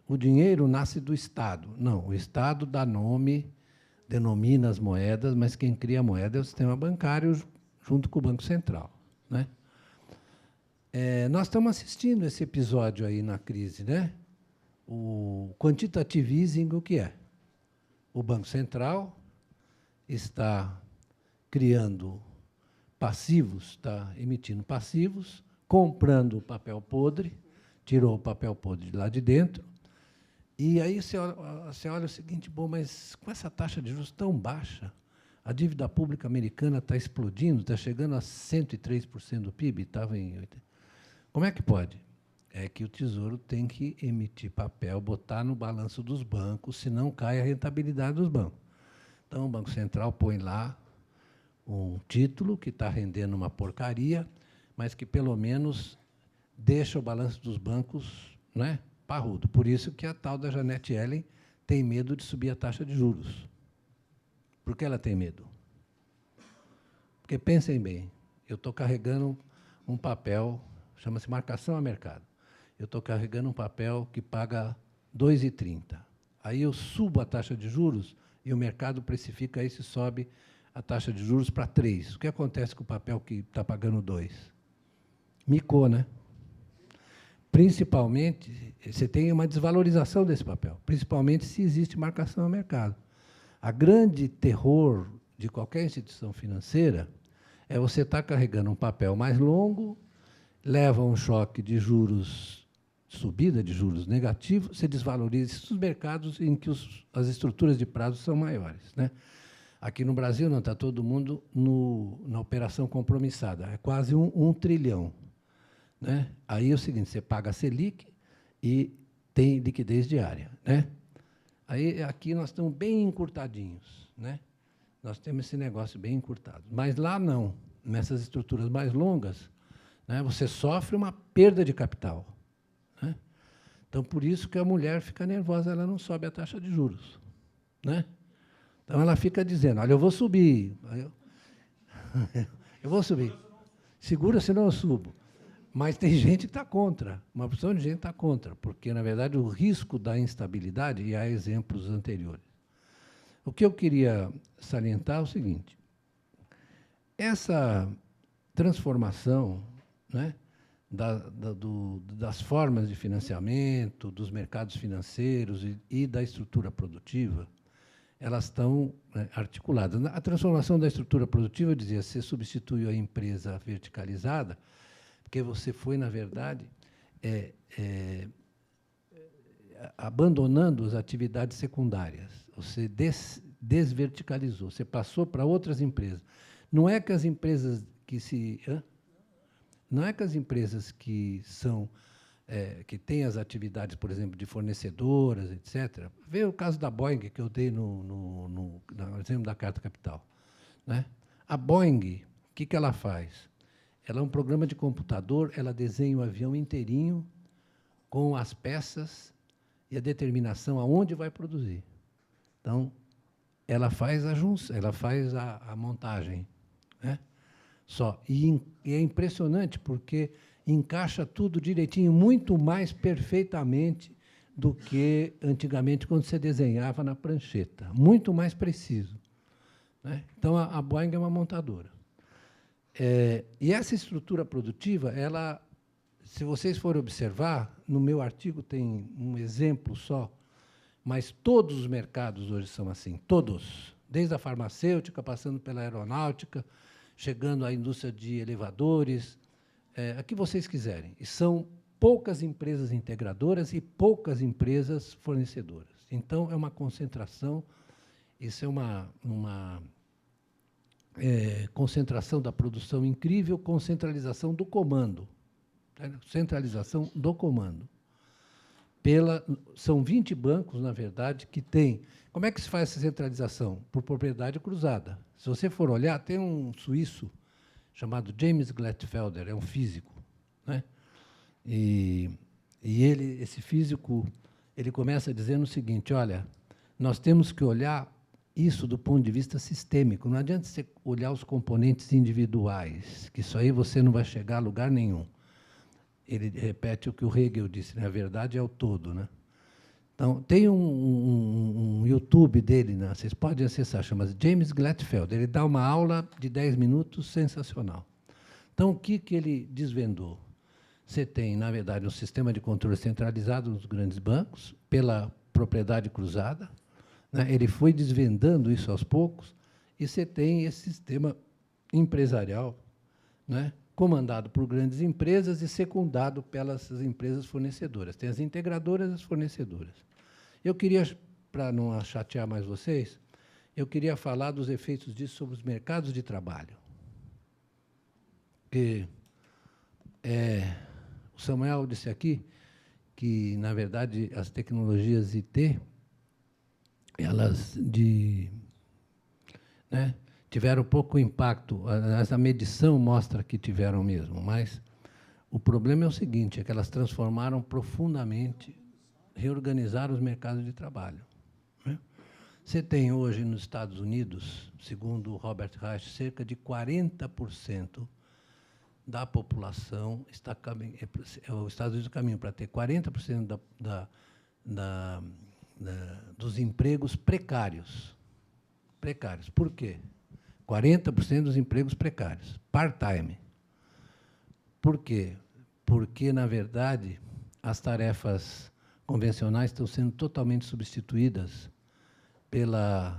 o dinheiro nasce do Estado. Não, o Estado dá nome, denomina as moedas, mas quem cria a moeda é o sistema bancário junto com o Banco Central, né? Nós estamos assistindo esse episódio aí na crise, né? O quantitative easing, o que é? O Banco Central está criando passivos, está emitindo passivos, comprando papel podre, tirou o papel podre de lá de dentro, e aí você olha o seguinte, bom, mas com essa taxa de juros tão baixa, a dívida pública americana está explodindo, está chegando a 103% do PIB, estava em 80%. Como é que pode? É que o Tesouro tem que emitir papel, botar no balanço dos bancos, senão cai a rentabilidade dos bancos. Então, o Banco Central põe lá um título que está rendendo uma porcaria, mas que, pelo menos, deixa o balanço dos bancos, né, parrudo. Por isso que a tal da Janet Yellen tem medo de subir a taxa de juros. Por que ela tem medo? Porque, pensem bem, eu estou carregando um papel, chama-se marcação a mercado. Eu estou carregando um papel que paga 2,30. Aí eu subo a taxa de juros e o mercado precifica isso e sobe a taxa de juros para 3. O que acontece com o papel que está pagando 2? Micou, né? Principalmente, você tem uma desvalorização desse papel, principalmente se existe marcação a mercado. A grande terror de qualquer instituição financeira é você estar carregando um papel mais longo, leva um choque de juros, subida de juros negativos, se desvaloriza os mercados em que as estruturas de prazo são maiores, né? Aqui no Brasil, não está todo mundo na operação compromissada, é quase um trilhão. Né? Aí é o seguinte, você paga a Selic e tem liquidez diária. Né? Aí, aqui nós estamos bem encurtadinhos. Né? Nós temos esse negócio bem encurtado. Mas lá não, nessas estruturas mais longas, né, você sofre uma perda de capital. Né? Então, por isso que a mulher fica nervosa, ela não sobe a taxa de juros. Né? Então, ela fica dizendo, olha, eu vou subir. Eu vou subir. Segura, senão eu subo. Mas tem gente que está contra, uma porção de gente está contra, porque, na verdade, o risco da instabilidade, e há exemplos anteriores. O que eu queria salientar é o seguinte, essa transformação, né, das formas de financiamento, dos mercados financeiros e da estrutura produtiva, elas estão, né, articuladas. A transformação da estrutura produtiva, eu dizia, você substituiu a empresa verticalizada, porque você foi, na verdade, abandonando as atividades secundárias. Você desverticalizou, você passou para outras empresas. Não é que as empresas que não é que as empresas que são que têm as atividades, por exemplo, de fornecedoras, etc. Vê o caso da Boeing, que eu dei no exemplo da Carta Capital. Né? A Boeing, o que ela faz? Ela é um programa de computador, ela desenha o avião inteirinho com as peças e a determinação aonde vai produzir. Então, ela faz a junção, ela faz a montagem. Né? Só. E é impressionante, porque encaixa tudo direitinho, muito mais perfeitamente do que antigamente, quando você desenhava na prancheta. Muito mais preciso. Né? Então, a Boeing é uma montadora. E essa estrutura produtiva, ela, se vocês forem observar, no meu artigo tem um exemplo só, mas todos os mercados hoje são assim, todos, desde a farmacêutica, passando pela aeronáutica, chegando à indústria de elevadores, a que vocês quiserem. E são poucas empresas integradoras e poucas empresas fornecedoras. Então, é uma concentração, isso é uma concentração da produção incrível, concentralização do comando. Centralização do comando. São 20 bancos, na verdade, que têm... Como é que se faz essa centralização? Por propriedade cruzada. Se você for olhar, tem um suíço chamado James Glatfelder, é um físico. Né? E esse físico, ele começa dizendo o seguinte, olha, nós temos que olhar isso do ponto de vista sistêmico. Não adianta você olhar os componentes individuais, que isso aí você não vai chegar a lugar nenhum. ele repete o que o Hegel disse, né? A verdade é o todo, né? Então, tem um YouTube dele, né? Vocês podem acessar, chama-se James Glatfelder. Ele dá uma aula de 10 minutos sensacional. Então, o que ele desvendou? Você tem, na verdade, um sistema de controle centralizado nos grandes bancos, pela propriedade cruzada, né? Ele foi desvendando isso aos poucos, e você tem esse sistema empresarial, né? Comandado por grandes empresas e secundado pelas empresas fornecedoras. Tem as integradoras e as fornecedoras. Eu queria, para não chatear mais vocês, eu queria falar dos efeitos disso sobre os mercados de trabalho. Porque o Samuel disse aqui que, na verdade, as tecnologias IT, elas né, tiveram pouco impacto. A medição mostra que tiveram mesmo, mas o problema é o seguinte, é que elas transformaram profundamente, reorganizaram os mercados de trabalho, né? Você tem hoje nos Estados Unidos, segundo o Robert Reich, cerca de 40% da população está os Estados Unidos caminham para ter 40% dos empregos precários. Precários. Por quê? 40% dos empregos precários, part-time. Por quê? Porque, na verdade, as tarefas convencionais estão sendo totalmente substituídas pelas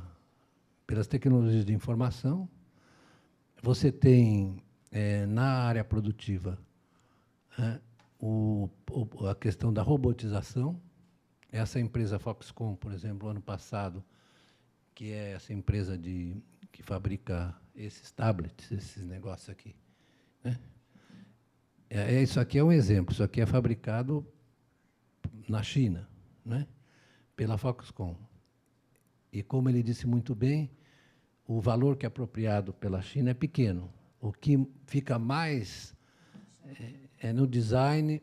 tecnologias de informação. Você tem, na área produtiva, a questão da robotização. Essa empresa Foxconn, por exemplo, ano passado, que é essa empresa que fabrica esses tablets, esses negócios aqui, né? Isso aqui é um exemplo. Isso aqui é fabricado na China, né? Pela Foxconn. E, como ele disse muito bem, o valor que é apropriado pela China é pequeno. O que fica mais no design,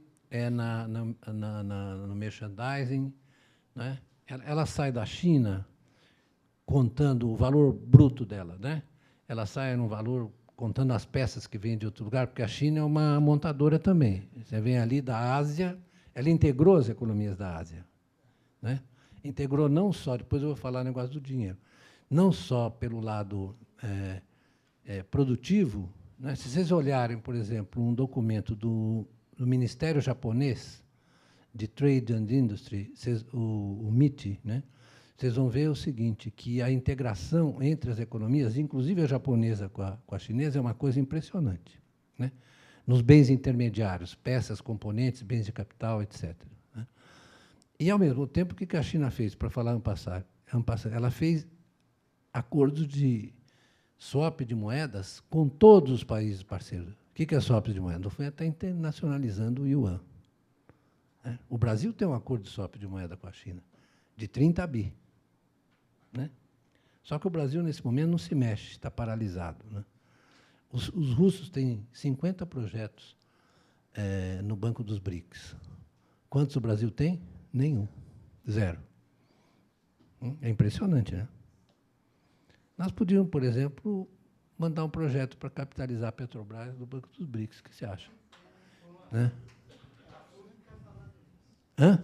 no merchandising, né? Ela sai da China contando o valor bruto dela, né? Ela sai no valor contando as peças que vêm de outro lugar, porque a China é uma montadora também. Você vem ali da Ásia, ela integrou as economias da Ásia, né? Integrou não só, depois eu vou falar o negócio do dinheiro, não só pelo lado produtivo, né? Se vocês olharem, por exemplo, um documento do Ministério Japonês de Trade and Industry, o MIT, né? Vocês vão ver o seguinte, que a integração entre as economias, inclusive a japonesa com a chinesa, é uma coisa impressionante, né? Nos bens intermediários, peças, componentes, bens de capital, etc., né? E, ao mesmo tempo, o que a China fez, para falar ela fez acordos de swap de moedas com todos os países parceiros. O que é swap de moeda? Foi até internacionalizando o yuan, né? O Brasil tem um acordo de swap de moeda com a China, de 30 bi. Né? Só que o Brasil, nesse momento, não se mexe, está paralisado, né? Os russos têm 50 projetos no Banco dos BRICS. Quantos o Brasil tem? Nenhum. Zero. É impressionante, né? Nós podíamos, por exemplo, mandar um projeto para capitalizar a Petrobras do Banco dos BRICS. O que você acha? Né? Hã?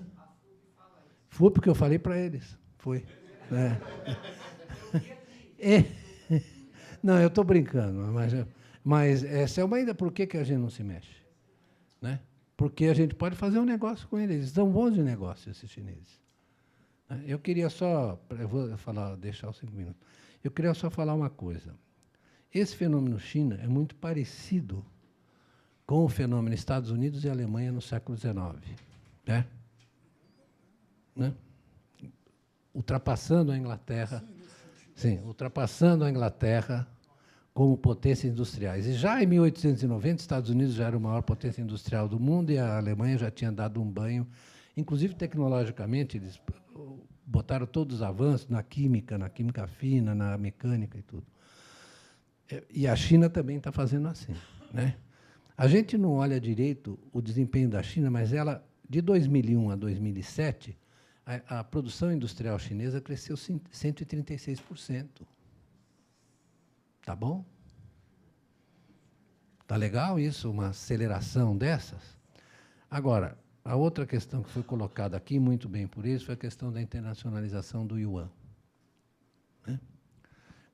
Foi porque eu falei para eles. Foi. Não, eu estou brincando, mas essa é uma ainda. Por que a gente não se mexe? Né? Porque a gente pode fazer um negócio com eles. Eles são bons de negócio, esses chineses. Eu queria só... Eu vou deixar os 5 minutos. Eu queria só falar uma coisa. Esse fenômeno China é muito parecido com o fenômeno Estados Unidos e Alemanha no século XIX. Né? Ultrapassando a Inglaterra, ultrapassando a Inglaterra como potência industriais. E já em 1890, os Estados Unidos já era a maior potência industrial do mundo e a Alemanha já tinha dado um banho, inclusive tecnologicamente, eles botaram todos os avanços na química fina, na mecânica e tudo. E a China também está fazendo assim, né? A gente não olha direito o desempenho da China, mas ela, de 2001 a 2007, a produção industrial chinesa cresceu 136%. Tá bom? Tá legal isso, uma aceleração dessas? Agora, a outra questão que foi colocada aqui, muito bem por isso, foi a questão da internacionalização do yuan. Né?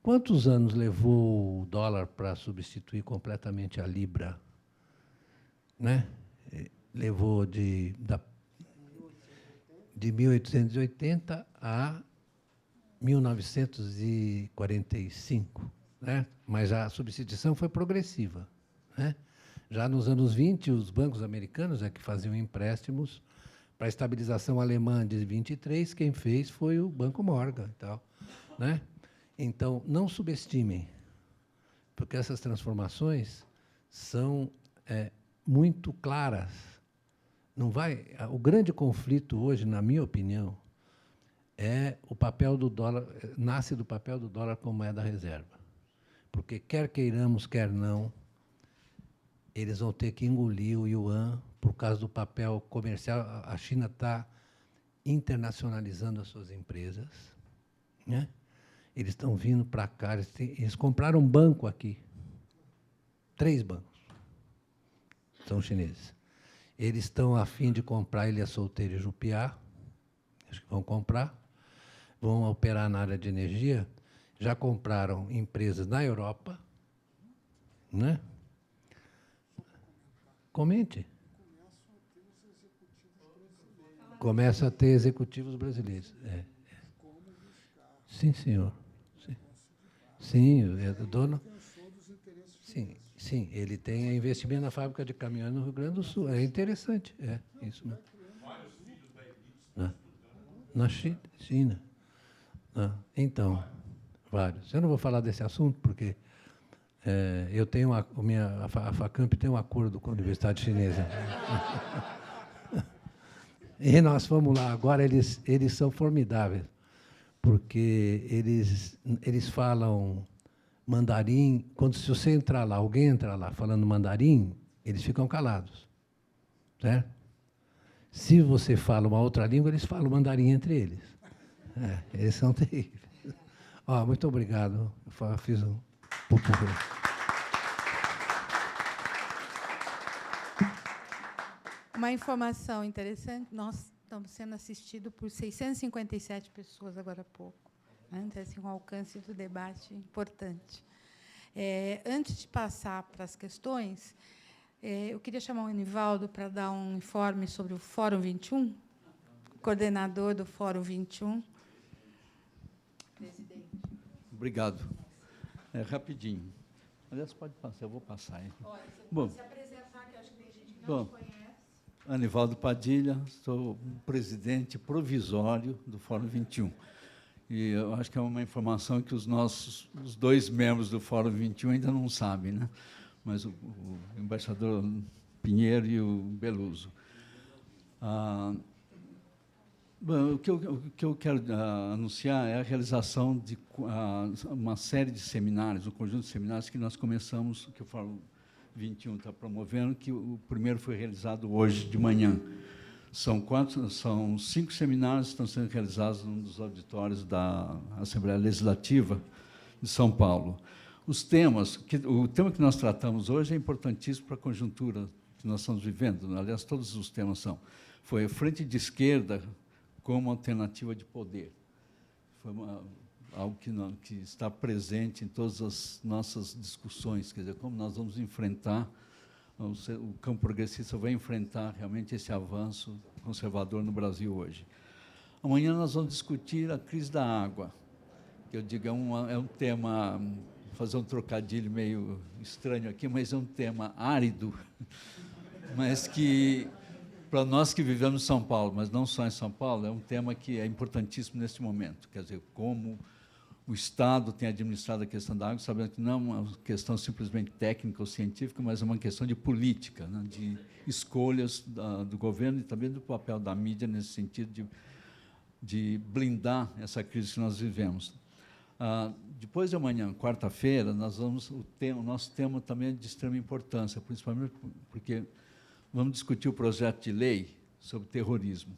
Quantos anos levou o dólar para substituir completamente a libra? Né? Levou de 1880 a 1945, né? Mas a substituição foi progressiva. Né? Já nos anos 20, os bancos americanos é que faziam empréstimos para a estabilização alemã de 23, quem fez foi o Banco Morgan. E tal, né? Então, não subestimem, porque essas transformações são muito claras. Não vai, o grande conflito hoje, na minha opinião, é o papel do dólar, nasce do papel do dólar como moeda reserva. Porque, quer queiramos, quer não, eles vão ter que engolir o yuan por causa do papel comercial. A China está internacionalizando as suas empresas. Né? Eles estão vindo para cá, eles compraram um banco aqui. 3 bancos. São chineses. Eles estão a fim de comprar Ilha Solteira e Jupiá. Acho que vão comprar. Vão operar na área de energia. Já compraram empresas na Europa. Né? Comente. Começa a ter executivos brasileiros. Sim, senhor. Sim, é do dono. Sim, ele tem investimento na fábrica de caminhões no Rio Grande do Sul. É interessante, isso mesmo. Na China. Então, vários. Eu não vou falar desse assunto, porque eu tenho a FACAMP tem um acordo com a Universidade Chinesa. E nós fomos lá. Agora, eles são formidáveis, porque eles falam mandarim. Se você entrar lá, alguém entrar lá falando mandarim, eles ficam calados. Certo? Se você fala uma outra língua, eles falam mandarim entre eles. Eles são terríveis. Muito obrigado. Eu fiz um pouco.
Uma informação interessante, nós estamos sendo assistidos por 657 pessoas agora há pouco. Né? Então, assim, um alcance do debate importante. Antes de passar para as questões, eu queria chamar o Anivaldo para dar um informe sobre o Fórum 21, coordenador do Fórum 21. Presidente.
Obrigado. Rapidinho. Aliás, pode passar, eu vou passar. Bom,
se apresentar, que acho que tem gente que não te conhece.
Anivaldo Padilha, sou presidente provisório do Fórum 21. E eu acho que é uma informação que os 2 membros do Fórum 21 ainda não sabem, né? Mas o embaixador Pinheiro e o Beluso. Bom, o que eu quero anunciar é a realização de uma série de seminários, um conjunto de seminários que nós começamos, que o Fórum 21 está promovendo, que o primeiro foi realizado hoje de manhã. São 5 seminários que estão sendo realizados num dos auditórios da Assembleia Legislativa de São Paulo. O tema que nós tratamos hoje é importantíssimo para a conjuntura que nós estamos vivendo. Aliás, todos os temas são. Foi a frente de esquerda como alternativa de poder. Foi algo que está presente em todas as nossas discussões, quer dizer, como nós vamos enfrentar, o campo progressista vai enfrentar realmente esse avanço conservador no Brasil hoje. Amanhã nós vamos discutir a crise da água, que eu digo é um tema, vou fazer um trocadilho meio estranho aqui, mas é um tema árido, mas que, para nós que vivemos em São Paulo, mas não só em São Paulo, é um tema que é importantíssimo neste momento, quer dizer, como o Estado tem administrado a questão da água, sabendo que não é uma questão simplesmente técnica ou científica, mas é uma questão de política, né, de escolhas do governo e também do papel da mídia nesse sentido de blindar essa crise que nós vivemos. Depois de amanhã, quarta-feira, o nosso tema também é de extrema importância, principalmente porque vamos discutir o projeto de lei sobre terrorismo,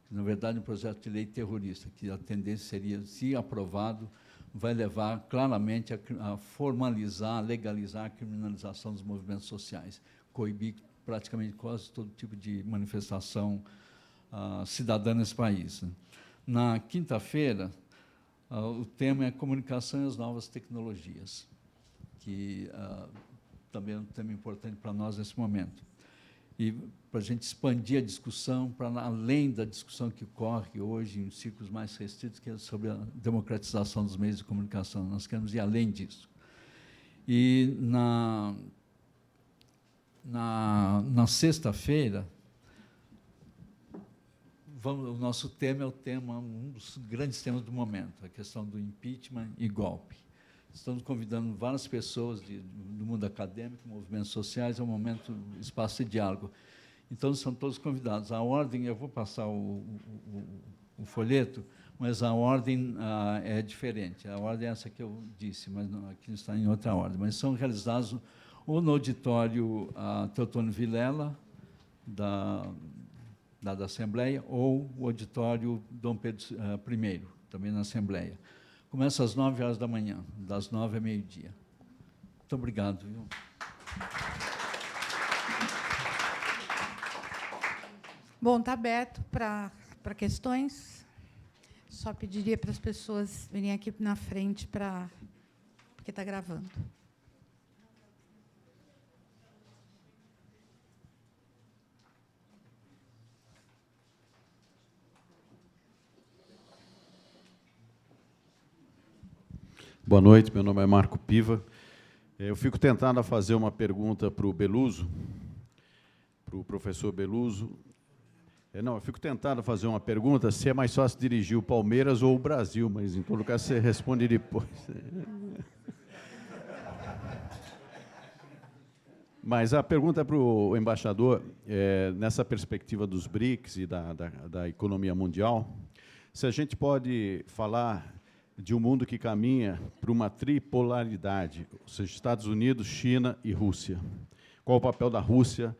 que, na verdade, é um projeto de lei terrorista, que a tendência seria, se aprovado, vai levar claramente a formalizar, a legalizar a criminalização dos movimentos sociais, coibir praticamente quase todo tipo de manifestação cidadã nesse país. Na quinta-feira, o tema é comunicação e as novas tecnologias, que também é um tema importante para nós nesse momento. E para a gente expandir a discussão para além da discussão que ocorre hoje em círculos mais restritos, que é sobre a democratização dos meios de comunicação. Nós queremos ir além disso. E na sexta-feira, o nosso tema é um dos grandes temas do momento, a questão do impeachment e golpe. Estamos convidando várias pessoas do mundo acadêmico, movimentos sociais, é um momento, espaço de diálogo. Então, são todos convidados. A ordem, eu vou passar o folheto, mas a ordem é diferente. A ordem é essa que eu disse, mas não, aqui está em outra ordem. Mas são realizados ou no auditório Teotônio Vilela, da Assembleia, ou o auditório Dom Pedro I, também na Assembleia. Começa às 9h, das 9h ao meio-dia. Muito obrigado. Viu?
Bom, está aberto para questões. Só pediria para as pessoas virem aqui na frente, porque está gravando.
Boa noite, meu nome é Marco Piva. Eu fico tentando fazer uma pergunta para o Beluso, para o professor Beluso. Não, eu fico tentando fazer uma pergunta se é mais fácil dirigir o Palmeiras ou o Brasil, mas em todo caso você responde depois. Mas a pergunta é para o embaixador, nessa perspectiva dos BRICS e da economia mundial, se a gente pode falar de um mundo que caminha para uma tripolaridade, ou seja, Estados Unidos, China e Rússia. Qual o papel da Rússia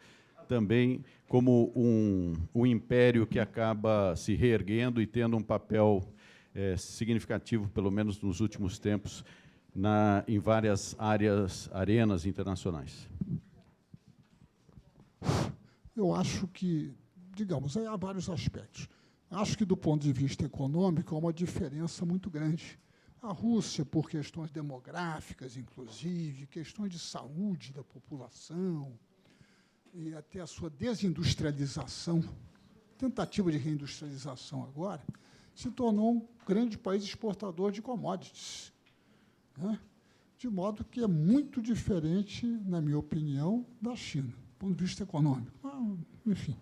também como um império que acaba se reerguendo e tendo um papel significativo, pelo menos nos últimos tempos, em várias arenas internacionais?
Eu acho que, digamos, há vários aspectos. Acho que, do ponto de vista econômico, há uma diferença muito grande. A Rússia, por questões demográficas, inclusive, questões de saúde da população, e até a sua desindustrialização, tentativa de reindustrialização agora, se tornou um grande país exportador de commodities, né? De modo que é muito diferente, na minha opinião, da China, do ponto de vista econômico. Enfim.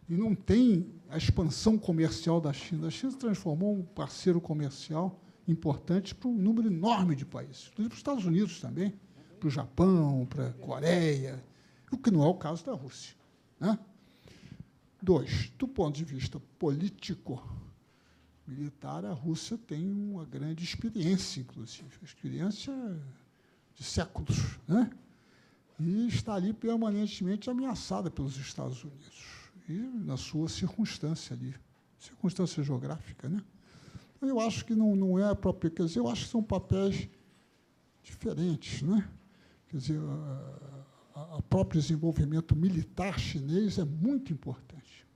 E não tem a expansão comercial da China. A China se transformou em um parceiro comercial importante para um número enorme de países, inclusive para os Estados Unidos também, para o Japão, para a Coreia, o que não é o caso da Rússia, né? 2, do ponto de vista político-militar, a Rússia tem uma grande experiência, inclusive, experiência de séculos, né? E está ali permanentemente ameaçada pelos Estados Unidos, e na sua circunstância ali, circunstância geográfica, né? Então, eu acho que não é a própria, quer dizer, eu acho que são papéis diferentes, né? Quer dizer, o próprio desenvolvimento militar chinês é muito importante,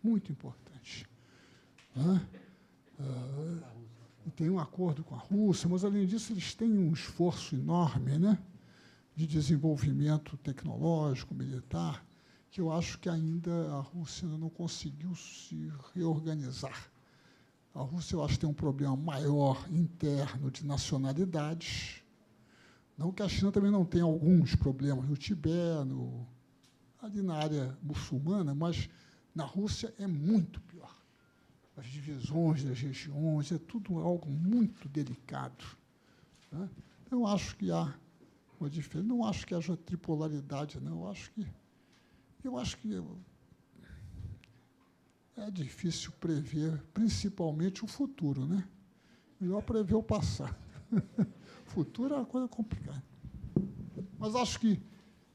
né? E tem um acordo com a Rússia, mas, além disso, eles têm um esforço enorme, né, de desenvolvimento tecnológico, militar, que eu acho que ainda a Rússia ainda não conseguiu se reorganizar. A Rússia, eu acho que tem um problema maior interno de nacionalidades, não que a China também não tenha alguns problemas no Tibete, ali na área muçulmana, mas na Rússia é muito pior. As divisões das regiões, é tudo algo muito delicado, né? Eu acho que há uma diferença, não acho que haja tripolaridade, não. Eu acho que é difícil prever, principalmente o futuro, né? Melhor prever o passado. O futuro é uma coisa complicada. Mas acho que,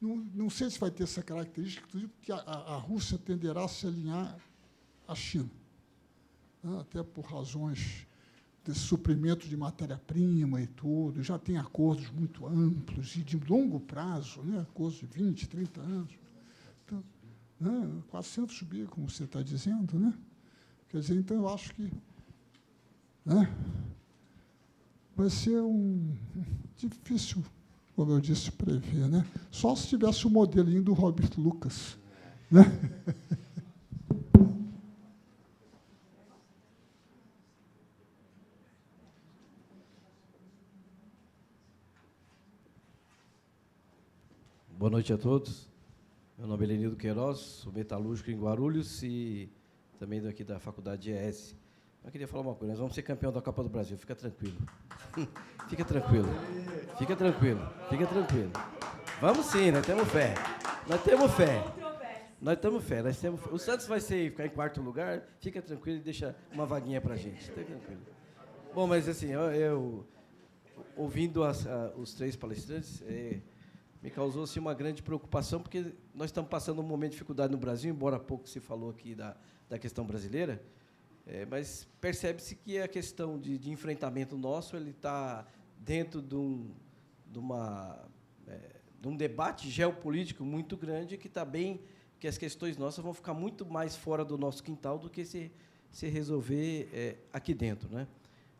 não sei se vai ter essa característica, porque a Rússia tenderá a se alinhar à China, né? Até por razões desse suprimento de matéria-prima e tudo, já tem acordos muito amplos e de longo prazo, né? Acordos de 20, 30 anos. Então, né, 400 bi, como você está dizendo, né? Quer dizer, então, eu acho que, né, vai ser difícil, como eu disse, prever, né? Só se tivesse o modelinho do Robert Lucas, né?
Boa noite a todos. Meu nome é Lenildo Queiroz, sou metalúrgico em Guarulhos e também daqui da Faculdade de ES. Eu queria falar uma coisa, nós vamos ser campeão da Copa do Brasil, fica tranquilo. Fica tranquilo. Fica tranquilo. Fica tranquilo. Vamos sim, nós temos fé. Nós temos fé. Nós temos fé. O Santos vai ficar em quarto lugar, fica tranquilo e deixa uma vaguinha para a gente. Fica tranquilo. Bom, mas assim, eu ouvindo os três palestrantes, me causou assim, uma grande preocupação, porque nós estamos passando um momento de dificuldade no Brasil, embora pouco se falou aqui da questão brasileira, mas percebe-se que a questão de enfrentamento nosso ele está dentro de um debate geopolítico muito grande que está bem, que as questões nossas vão ficar muito mais fora do nosso quintal do que se resolver aqui dentro, né?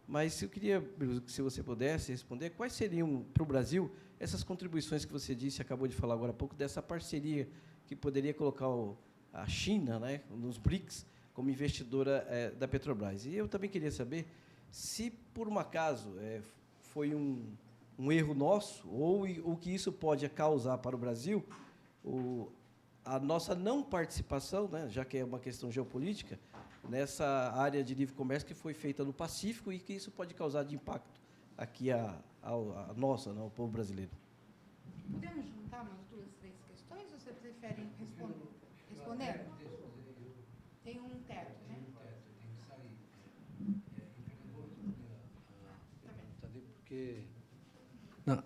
Mas eu queria, se você pudesse responder, quais seriam, para o Brasil, essas contribuições que você disse, acabou de falar agora há pouco, dessa parceria que poderia colocar a China, né, nos BRICS, como investidora da Petrobras. E eu também queria saber se, por um acaso, foi um erro nosso, ou o que isso pode causar para o Brasil, a nossa não participação, né, já que é uma questão geopolítica, nessa área de livre comércio que foi feita no Pacífico e que isso pode causar de impacto aqui a nossa, né, ao povo brasileiro.
Podemos juntar umas duas, três questões ou você prefere responder? Tem um teto, né?
Tem que sair. Porque não,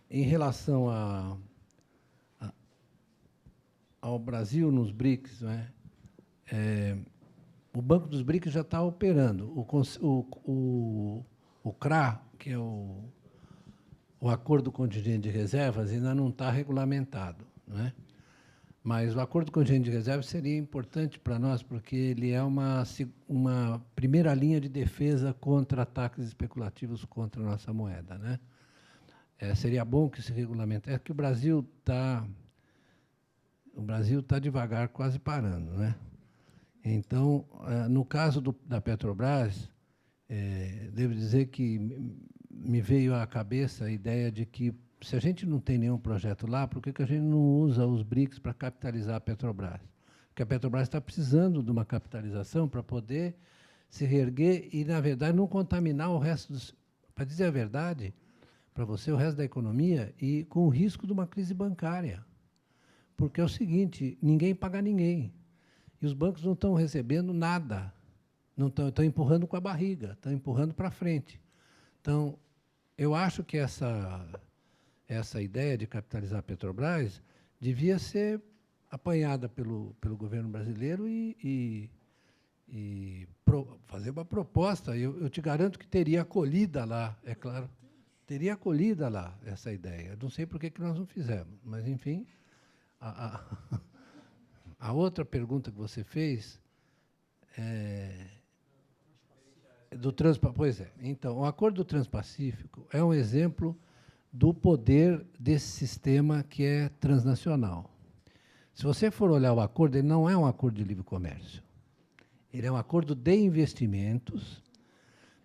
em relação ao Brasil nos BRICS, né? O Banco dos BRICS já está operando. O CRA, que é o Acordo Contingente de Reservas, ainda não está regulamentado, né? Mas o Acordo Contingente de Reservas seria importante para nós, porque ele é uma primeira linha de defesa contra ataques especulativos contra a nossa moeda, né? Seria bom que se regulamentasse. É que o Brasil está devagar, quase parando, né? Então, no caso da Petrobras, devo dizer que me veio à cabeça a ideia de que, se a gente não tem nenhum projeto lá, por que a gente não usa os BRICS para capitalizar a Petrobras? Porque a Petrobras está precisando de uma capitalização para poder se reerguer e, na verdade, não contaminar o resto para dizer a verdade, para você, o resto da economia, e com o risco de uma crise bancária. Porque é o seguinte, ninguém paga ninguém. E os bancos não estão recebendo nada. Não estão empurrando com a barriga, estão empurrando para frente. Então, eu acho que essa ideia de capitalizar a Petrobras devia ser apanhada pelo governo brasileiro e fazer uma proposta. Eu te garanto que teria acolhida lá, é claro, teria acolhida lá essa ideia. Não sei por que nós não fizemos, mas, enfim, a outra pergunta que você fez do Transpacífico. Pois é. Então, o Acordo do Transpacífico é um exemplo do poder desse sistema que é transnacional. Se você for olhar o acordo, ele não é um acordo de livre comércio. Ele é um acordo de investimentos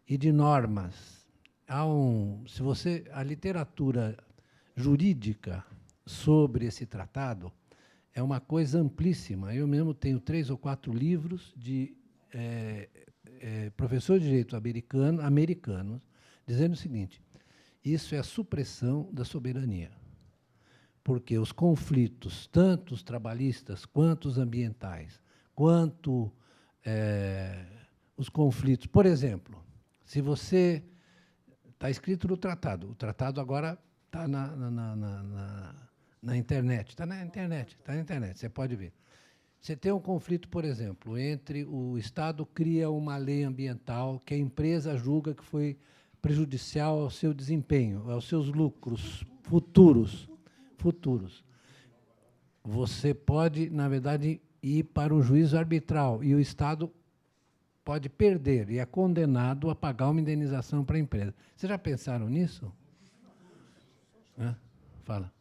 e de normas. A literatura jurídica sobre esse tratado é uma coisa amplíssima. Eu mesmo tenho 3 ou 4 livros de professores de direito americanos dizendo o seguinte: isso é a supressão da soberania. Porque os conflitos, tanto os trabalhistas, quanto os ambientais, quanto os conflitos... Por exemplo, se você... Está escrito no tratado. O tratado agora está na internet. Está na internet, você pode ver. Você tem um conflito, por exemplo, entre o Estado cria uma lei ambiental que a empresa julga que foi prejudicial ao seu desempenho, aos seus lucros futuros. você pode, na verdade, ir para o juízo arbitral e o Estado pode perder e é condenado a pagar uma indenização para a empresa. Vocês já pensaram nisso? Fala.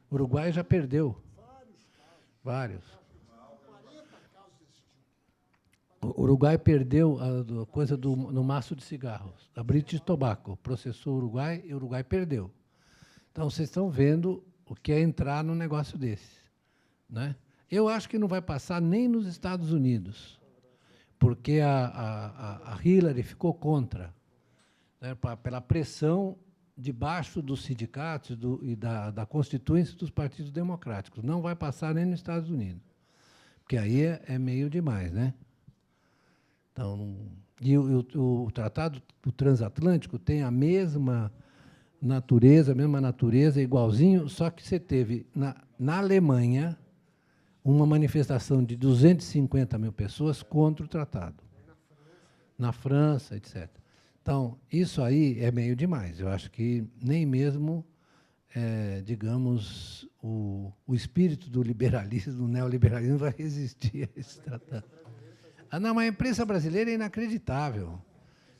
O Uruguai já perdeu. Vários. O Uruguai perdeu a coisa no maço de cigarros. A British Tobacco processou o Uruguai e o Uruguai perdeu. Então, vocês estão vendo o que é entrar num negócio desse, né? Eu acho que não vai passar nem nos Estados Unidos, porque a Hillary ficou contra, né, pela pressão debaixo dos sindicatos e da constituinte dos partidos democráticos. Não vai passar nem nos Estados Unidos, porque aí é meio demais, né? Então, e o Tratado do Transatlântico tem a mesma natureza, igualzinho, só que você teve, na Alemanha, uma manifestação de 250 mil pessoas contra o tratado. Na França, etc. Então, isso aí é meio demais. Eu acho que nem mesmo, digamos, o espírito do liberalismo, do neoliberalismo, vai resistir a esse tratado. Não, mas a imprensa brasileira é inacreditável.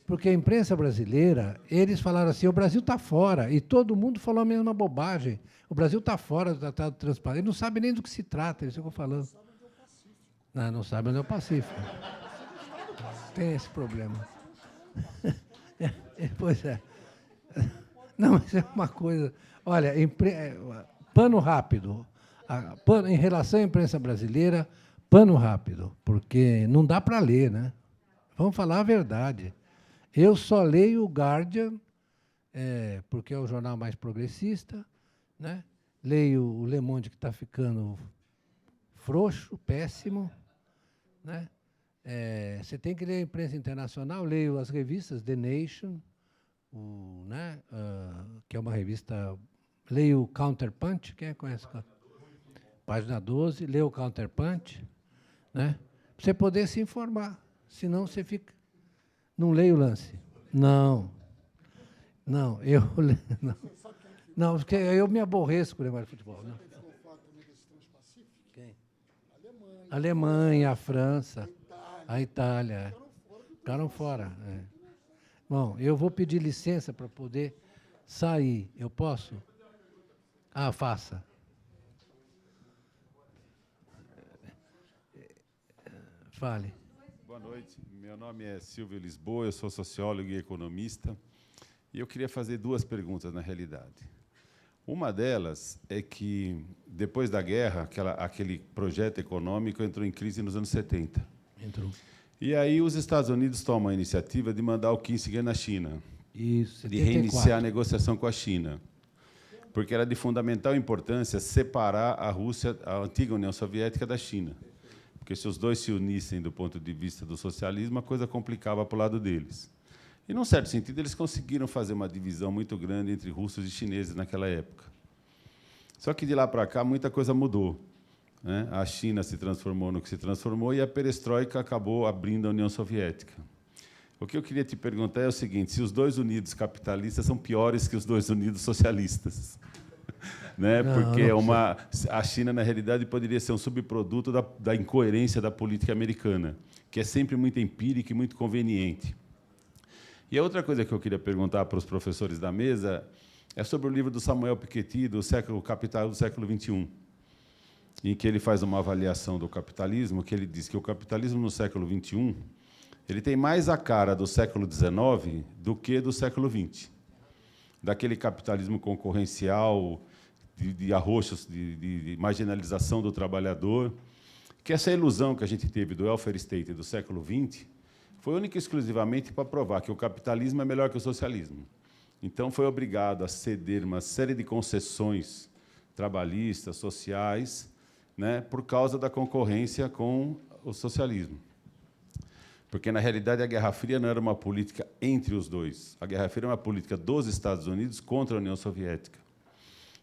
Porque a imprensa brasileira, eles falaram assim, o Brasil está fora, e todo mundo falou a mesma bobagem. O Brasil está fora do Tratado de Transparência. Eles não sabem nem do que se trata, eles ficam falando. Não sabem onde é o Pacífico. Tem esse problema. Pois é. Não, mas é uma coisa... Olha, pano rápido. Em relação à imprensa brasileira, pano rápido, porque não dá para ler, né? Vamos falar a verdade. Eu só leio o Guardian, porque é o jornal mais progressista, né? Leio o Le Monde, que está ficando frouxo, péssimo, né? Você tem que ler a imprensa internacional, leio as revistas, The Nation, né? Que é uma revista... Leio o Counterpunch, quem conhece? Página 12, leio o Counterpunch, né? Para você poder se informar, senão você fica... Não leio o Lance. Não, eu não, porque eu me aborreço com o negócio de futebol. Não. Quem? A Alemanha, a França, a Itália. Ficaram fora. Bom, eu vou pedir licença para poder sair. Eu posso? Faça. Fale.
Boa noite, meu nome é Silvio Lisboa, eu sou sociólogo e economista, e eu queria fazer duas perguntas, na realidade. Uma delas é que, depois da guerra, aquele projeto econômico entrou em crise nos anos 70.
Entrou.
E aí os Estados Unidos tomam a iniciativa de mandar o Kissinger na China,
Isso, 74.
De reiniciar a negociação com a China, porque era de fundamental importância separar a Rússia, a antiga União Soviética, da China. Porque, se os dois se unissem do ponto de vista do socialismo, a coisa complicava para o lado deles. E, num certo sentido, eles conseguiram fazer uma divisão muito grande entre russos e chineses naquela época. Só que, de lá para cá, muita coisa mudou, né? A China se transformou no que se transformou e a perestroika acabou abrindo a União Soviética. O que eu queria te perguntar é o seguinte, se os dois unidos capitalistas são piores que os dois unidos socialistas. Né? Porque a China, na realidade, poderia ser um subproduto da incoerência da política americana, que é sempre muito empírica e muito conveniente. E a outra coisa que eu queria perguntar para os professores da mesa é sobre o livro do Samuel Piketty, O Capital do Século XXI, em que ele faz uma avaliação do capitalismo, que ele diz que o capitalismo no século XXI ele tem mais a cara do século XIX do que do século XX, daquele capitalismo concorrencial, de arroxos, de marginalização do trabalhador, que essa ilusão que a gente teve do welfare state do século XX foi única e exclusivamente para provar que o capitalismo é melhor que o socialismo. Então, foi obrigado a ceder uma série de concessões trabalhistas, sociais, né, por causa da concorrência com o socialismo. Porque, na realidade, a Guerra Fria não era uma política entre os dois. A Guerra Fria era uma política dos Estados Unidos contra a União Soviética.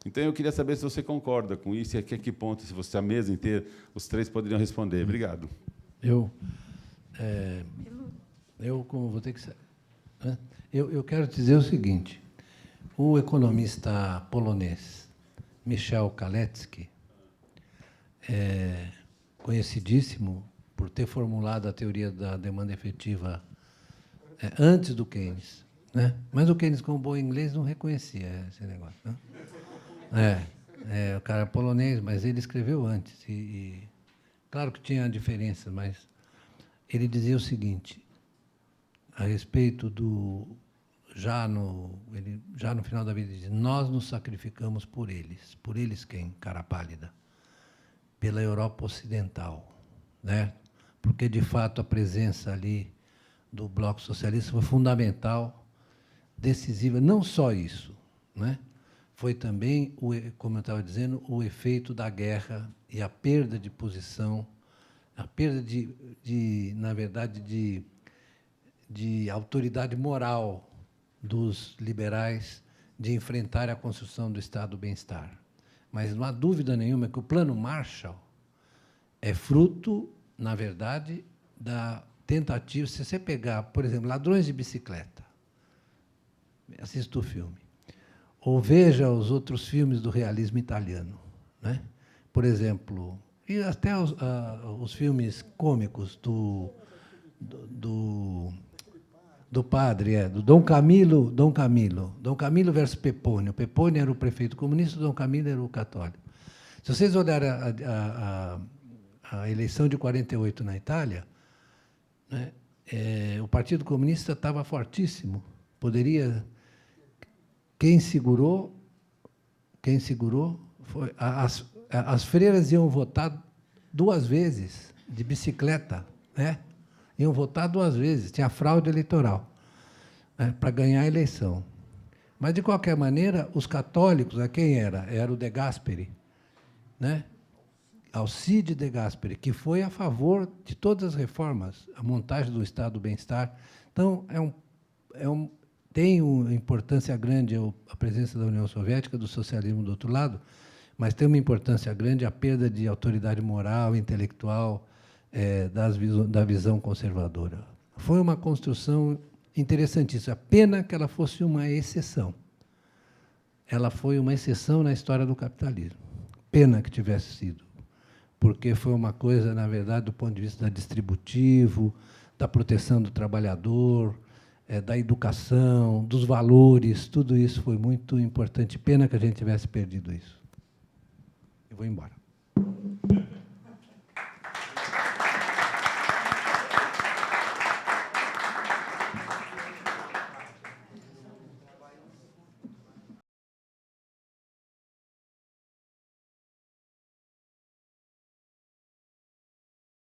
Então, eu queria saber se você concorda com isso e a que ponto, se você a mesa inteira, os três poderiam responder. Obrigado.
Como vou ter que... Eu quero dizer o seguinte. O economista polonês Michel Kalecki, conhecidíssimo por ter formulado a teoria da demanda efetiva antes do Keynes, né? Mas o Keynes, como bom inglês, não reconhecia esse negócio, né? O cara é polonês, mas ele escreveu antes. Claro que tinha diferenças, mas ele dizia o seguinte, a respeito do... Já no final da vida, ele diz, nós nos sacrificamos por eles. Por eles quem? Cara pálida. Pela Europa Ocidental, né? Porque, de fato, a presença ali do Bloco Socialista foi fundamental, decisiva. Não só isso, né? Foi também, como eu estava dizendo, o efeito da guerra e a perda de posição, a perda na verdade, de autoridade moral dos liberais de enfrentar a construção do Estado do bem-estar. Mas não há dúvida nenhuma que o Plano Marshall é fruto, na verdade, da tentativa. Se você pegar, por exemplo, Ladrões de Bicicleta, assista o filme, ou veja os outros filmes do realismo italiano, né? Por exemplo, e até os filmes cômicos do padre, do Dom Camilo versus Pepone. O Pepone era o prefeito comunista, o Dom Camilo era o católico. Se vocês olharem a eleição de 48 na Itália, né, o Partido Comunista estava fortíssimo. Poderia... Quem segurou foi... As freiras iam votar 2 vezes, de bicicleta, né? Iam votar 2 vezes, tinha fraude eleitoral, né, para ganhar a eleição. Mas, de qualquer maneira, os católicos, quem era? Era o De Gasperi, né? Alcide De Gasperi, que foi a favor de todas as reformas, a montagem do Estado do bem-estar. Então, tem uma importância grande a presença da União Soviética, do socialismo do outro lado, mas tem uma importância grande a perda de autoridade moral, intelectual, da visão conservadora. Foi uma construção interessantíssima. Pena que ela fosse uma exceção. Ela foi uma exceção na história do capitalismo. Pena que tivesse sido, porque foi uma coisa, na verdade, do ponto de vista distributivo, da proteção do trabalhador, da educação, dos valores, tudo isso foi muito importante. Pena que a gente tivesse perdido isso. Eu vou embora.